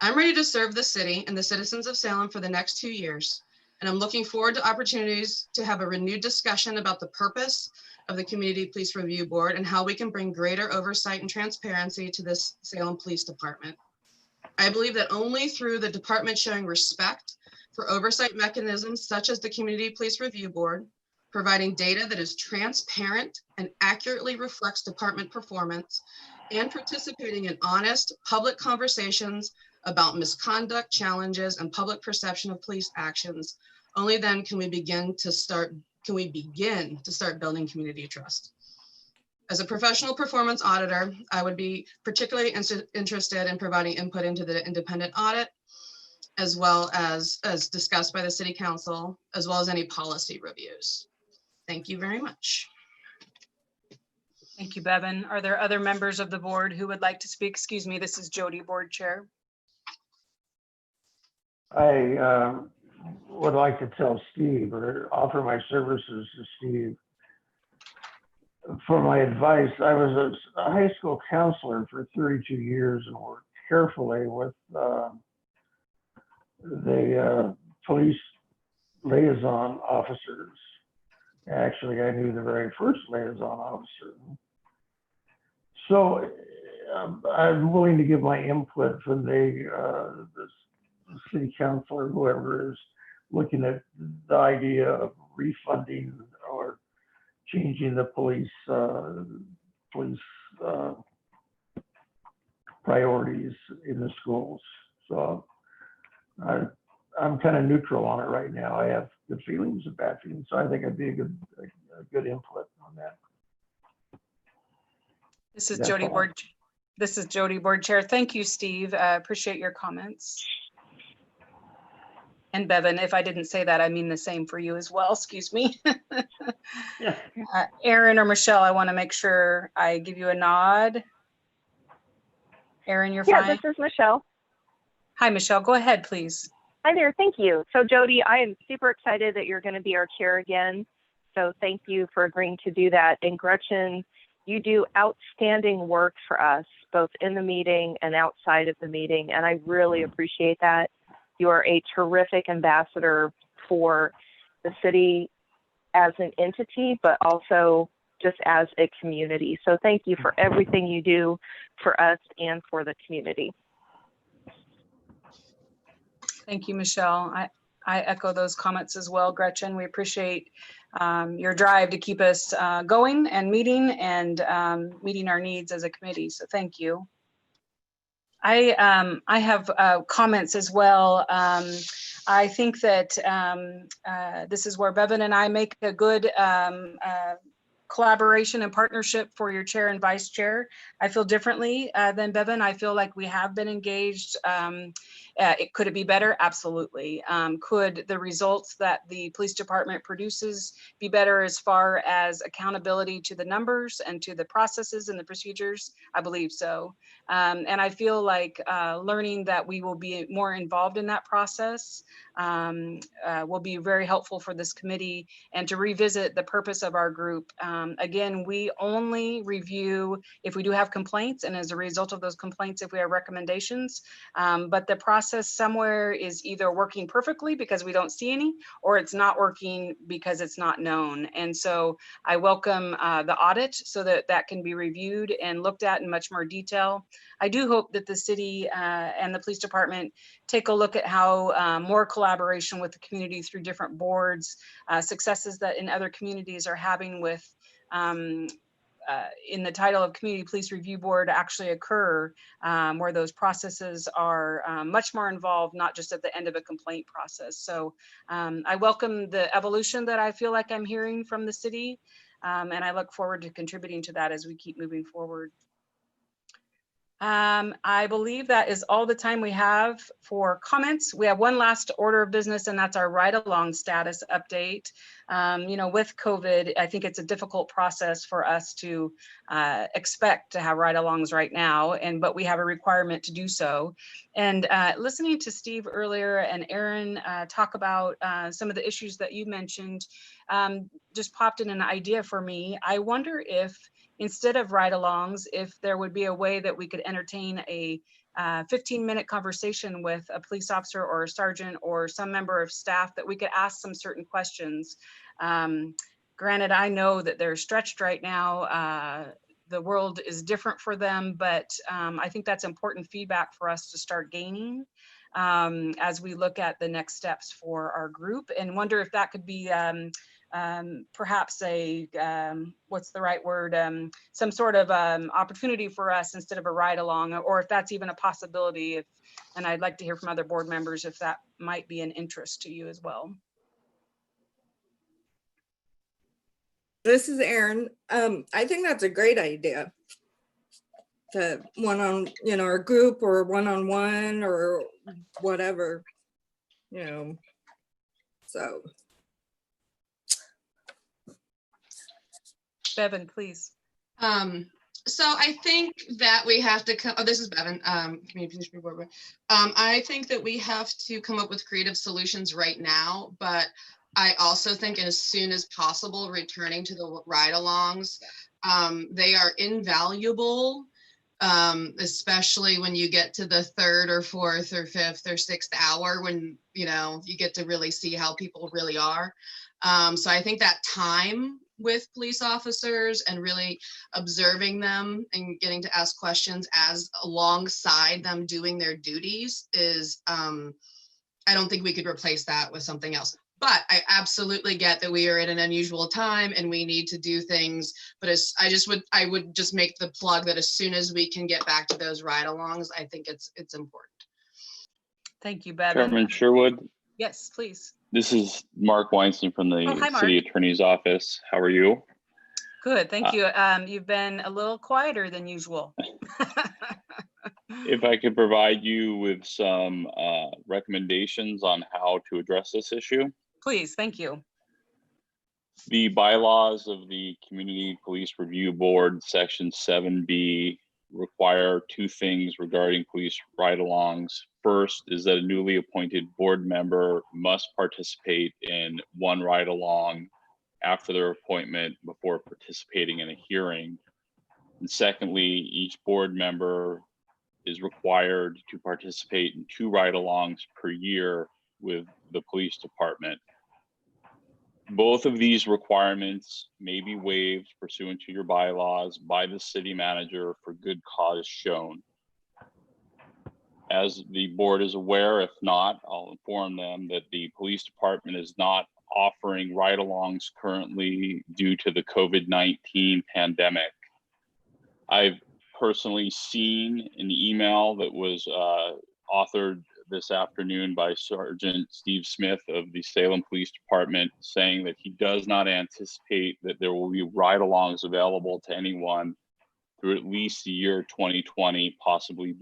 I'm ready to serve the city and the citizens of Salem for the next 2 years, and I'm looking forward to opportunities to have a renewed discussion about the purpose of the Community Police Review Board and how we can bring greater oversight and transparency to this Salem Police Department. I believe that only through the department showing respect for oversight mechanisms such as the Community Police Review Board, providing data that is transparent and accurately reflects department performance, and participating in honest public conversations about misconduct, challenges, and public perception of police actions, only then can we begin to start building community trust. As a professional performance auditor, I would be particularly interested in providing input into the independent audit, as well as discussed by the city council, as well as any policy reviews. Thank you very much. Thank you, Bevan. Are there other members of the board who would like to speak? Excuse me, this is Jody, board chair. I would like to tell Steve, or offer my services to Steve for my advice. I was a high school counselor for 32 years and worked carefully with the police liaison officers. Actually, I knew the very first liaison officer. So I'm willing to give my input when the city council or whoever is looking at the idea of refunding or changing the police priorities in the schools. So I'm kind of neutral on it right now. I have good feelings and bad feelings, so I think I'd be a good input on that. This is That's Jody, all. This is Jody, board chair. Thank you, Steve. Appreciate your comments. And Bevan, if I didn't say that, I mean the same for you as well. Excuse me. Yeah. Aaron or Michelle, I want to make sure I give you a nod. Aaron, you're Yeah, fine. this is Michelle. Hi, Michelle. Go ahead, please. Hi there, thank you. So Jody, I am super excited that you're going to be our chair again. So thank you for agreeing to do that. And Gretchen, you do outstanding work for us, both in the meeting and outside of the meeting. And I really appreciate that. You are a terrific ambassador for the city as an entity, but also just as a community. So thank you for everything you do for us and for the community. Thank you, Michelle. I echo those comments as well, Gretchen. We appreciate your drive to keep us going and meeting our needs as a committee. So thank you. I have comments as well. I think that this is where Bevan and I make a good collaboration and partnership for your chair and vice chair. I feel differently than Bevan. I feel like we have been engaged. Could it be better? Absolutely. Could the results that the police department produces be better as far as accountability to the numbers and to the processes and the procedures? I believe so. And I feel like learning that we will be more involved in that process will be very helpful for this committee, and to revisit the purpose of our group. Again, we only review if we do have complaints, and as a result of those complaints, if we have recommendations, but the process somewhere is either working perfectly because we don't see any, or it's not working because it's not known. And so I welcome the audit so that that can be reviewed and looked at in much more detail. I do hope that the city and the police department take a look at how more collaboration with the community through different boards, successes that in other communities are having with in the title of Community Police Review Board actually occur, where those processes are much more involved, not just at the end of a complaint process. So I welcome the evolution that I feel like I'm hearing from the city, and I look forward to contributing to that as we keep moving forward. I believe that is all the time we have for comments. We have one last order of business, and that's our ride-along status update. You know, with COVID, I think it's a difficult process for us to expect to have ride-alongs right now, but we have a requirement to do so. And listening to Steve earlier and Aaron talk about some of the issues that you mentioned, just popped in an idea for me. I wonder if instead of ride-alongs, if there would be a way that we could entertain a 15-minute conversation with a police officer or a sergeant or some member of staff that we could ask some certain questions. Granted, I know that they're stretched right now. The world is different for them, but I think that's important feedback for us to start gaining as we look at the next steps for our group, and wonder if that could be perhaps a, what's the right word, some sort of opportunity for us instead of a ride along, or if that's even a possibility. And I'd like to hear from other board members if that might be an interest to you as well. This is Erin. I think that's a great idea. The one-on, you know, or group or one-on-one or whatever, you know, so. Bevan, please. So I think that we have to come, oh, this is Bevan, Community Position Board. I think that we have to come up with creative solutions right now, but I also think as soon as possible, returning to the ride-alongs, they are invaluable, especially when you get to the third or fourth or fifth or sixth hour, when, you know, you get to really see how people really are. So I think that time with police officers and really observing them and getting to ask questions as alongside them doing their duties is, I don't think we could replace that with something else. But I absolutely get that we are at an unusual time and we need to do things. But I would just make the plug that as soon as we can get back to those ride-alongs, I think it's important. Thank you, Bevan. Chairman Sherwood, Yes, please. this is Mark Weinstein from the Hi, Mark. City Attorney's Office. How are you? Good, thank you. You've been a little quieter than usual. If I could provide you with some recommendations on how to address this issue. Please, thank you. The bylaws of the Community Police Review Board, Section 7B, require two things regarding police ride-alongs. First is that a newly appointed board member must participate in one ride-along after their appointment before participating in a hearing. And secondly, each board member is required to participate in two ride-alongs per year with the police department. Both of these requirements may be waived pursuant to your bylaws by the city manager for good cause shown. As the board is aware, if not, I'll inform them that the police department is not offering ride-alongs currently due to the COVID-19 pandemic. I've personally seen an email that was authored this afternoon by Sergeant Steve Smith of the Salem Police Department saying that he does not anticipate that there will be ride-alongs available to anyone through at least the year 2020, possibly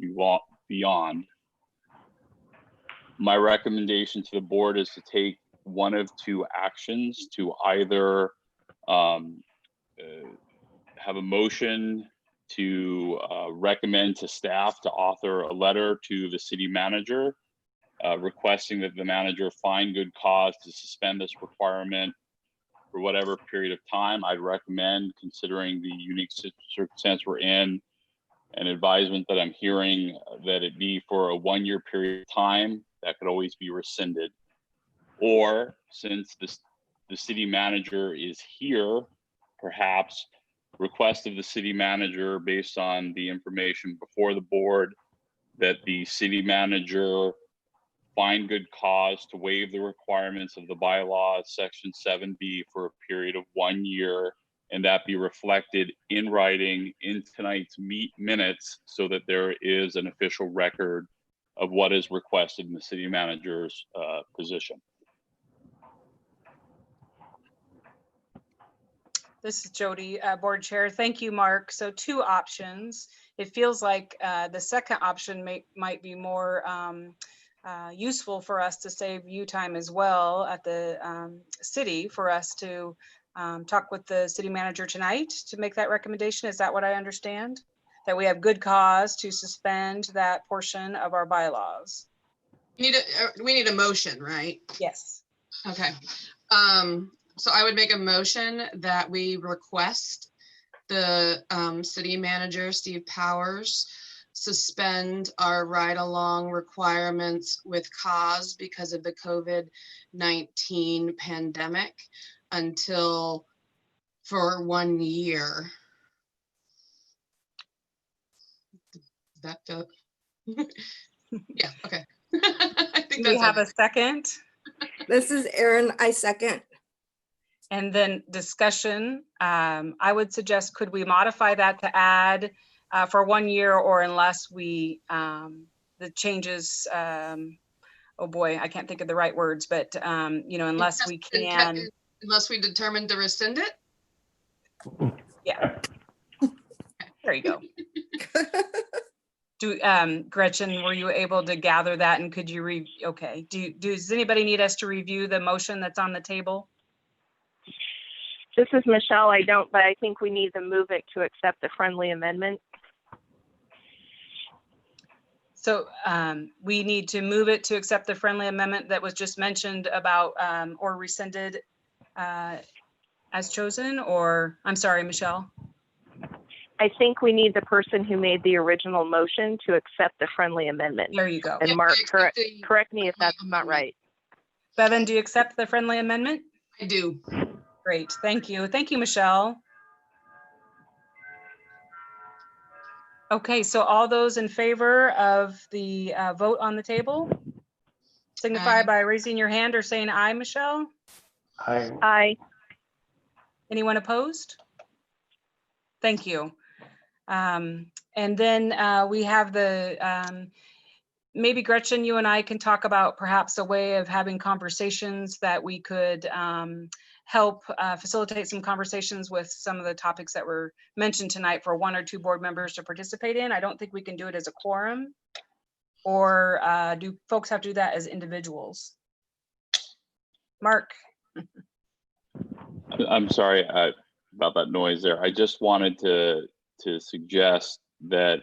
beyond. My recommendation to the board is to take one of two actions: to either have a motion to recommend to staff to author a letter to the city manager requesting that the manager find good cause to suspend this requirement for whatever period of time. I'd recommend, considering the unique circumstance we're in, an advisement that I'm hearing, that it be for a 1-year period of time that could always be rescinded. Or since the city manager is here, perhaps request of the city manager, based on the information before the board, that the city manager find good cause to waive the requirements of the bylaws, Section 7B, for a period of 1 year, and that be reflected in writing in tonight's minutes so that there is an official record of what is requested in the city manager's position. This is Jody, Board Chair. Thank you, Mark. So 2 options. It feels like the second option might be more useful for us to save you time as well at the city for us to talk with the city manager tonight to make that recommendation. Is that what I understand? That we have good cause to suspend that portion of our bylaws? We need a motion, right? Yes. Okay. So I would make a motion that we request the city manager, Steve Powers, suspend our ride-along requirements with cause because of the COVID-19 pandemic until for 1 year. That yeah, okay. I think Do we that's have okay. a second? This is Erin. I second. And then discussion, I would suggest, could we modify that to add for 1 year, or unless we, the changes, oh boy, I can't think of the right words, but unless we can. Unless we determine to rescind it? Yeah. There you go. Gretchen, were you able to gather that, and could you okay. Does anybody need us to review the motion that's on the table? This is Michelle. I don't, but I think we need to move it to accept the friendly amendment. So we need to move it to accept the friendly amendment that was just mentioned about or rescinded as chosen, or I'm sorry, Michelle. I think we need the person who made the original motion to accept the friendly amendment. There you go. And Yeah, Mark, I accept correct me if that's not right. Bevan, do you accept the friendly amendment? I do. Great, thank you. Thank you, Michelle. Okay, so all those in favor of the vote on the table, signify Aye. by raising your hand or saying aye, Michelle. Aye. Anyone opposed? Thank you. And then we have the, maybe Gretchen, you and I can talk about perhaps a way of having conversations that we could help facilitate some conversations with some of the topics that were mentioned tonight for 1 or 2 board members to participate in. I don't think we can do it as a quorum, or do folks have to do that as individuals? Mark. I'm sorry about that noise there. I just wanted to suggest that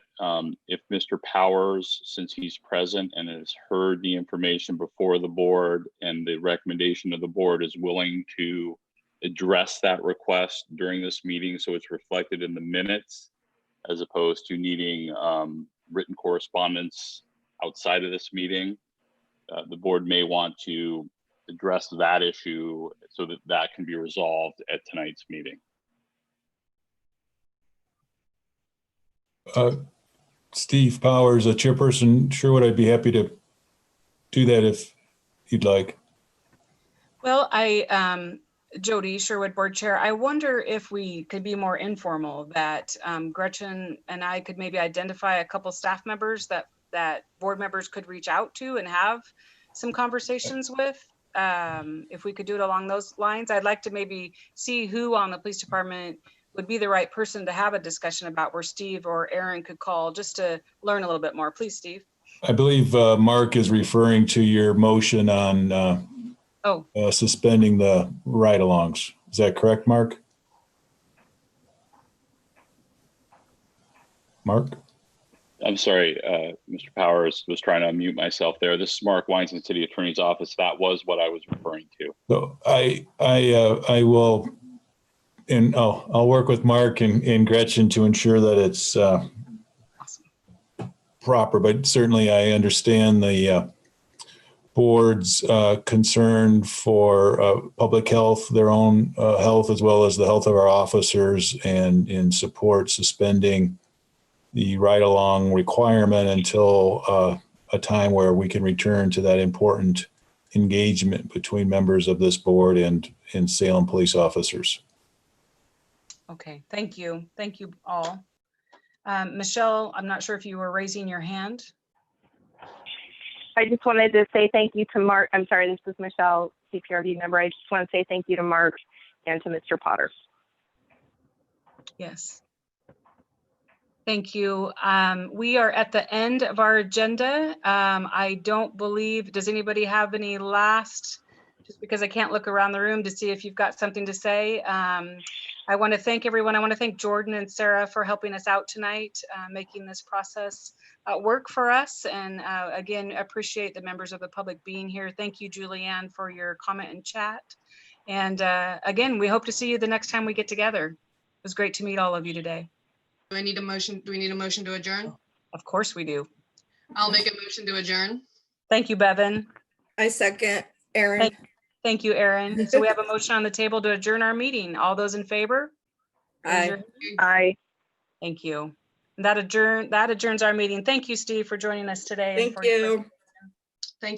if Mr. Powers, since he's present and has heard the information before the board and the recommendation of the board, is willing to address that request during this meeting so it's reflected in the minutes, as opposed to needing written correspondence outside of this meeting, the board may want to address that issue so that that can be resolved at tonight's meeting. Steve Powers, a chairperson, Sherwood, I'd be happy to do that if you'd like. Well, Jody, Sherwood Board Chair, I wonder if we could be more informal, that Gretchen and I could maybe identify a couple staff members that board members could reach out to and have some conversations with. If we could do it along those lines, I'd like to maybe see who on the police department would be the right person to have a discussion about, where Steve or Erin could call just to learn a little bit more. Please, Steve. I believe Mark is referring to your motion on suspending the ride-alongs. Is that correct, Mark? Mark? I'm sorry, Mr. Powers, was trying to unmute myself there. This is Mark Weinstein, City Attorney's Office. That was what I was referring to. So I will, and I'll work with Mark and Gretchen to ensure that it's proper, but certainly I understand the board's concern for public health, their own health, as well as the health of our officers, and in support suspending the ride-along requirement until a time where we can return to that important engagement between members of this board and Salem police officers. Okay, thank you. Thank you all. Michelle, I'm not sure if you were raising your hand. I just wanted to say thank you to Mark. I'm sorry, this is Michelle, CPRD member. I just want to say thank you to Mark and to Mr. Potter. Yes. Thank you. We are at the end of our agenda. I don't believe, does anybody have any last, just because I can't look around the room to see if you've got something to say. I want to thank everyone. I want to thank Jordan and Sarah for helping us out tonight, making this process work for us. And again, appreciate the members of the public being here. Thank you, Julianne, for your comment and chat. And again, we hope to see you the next time we get together. It was great to meet all of you today. Do I need a motion? Do we need a motion to adjourn? Of course we do. I'll make a motion to adjourn. Thank you, Bevan. I second, Aaron. Thank you, Erin. So we have a motion on the table to adjourn our meeting. All those in favor? Raise your Aye. hand. Aye. Thank you. That adjourns our meeting. Thank you, Steve, for joining us today. and Thank for your you.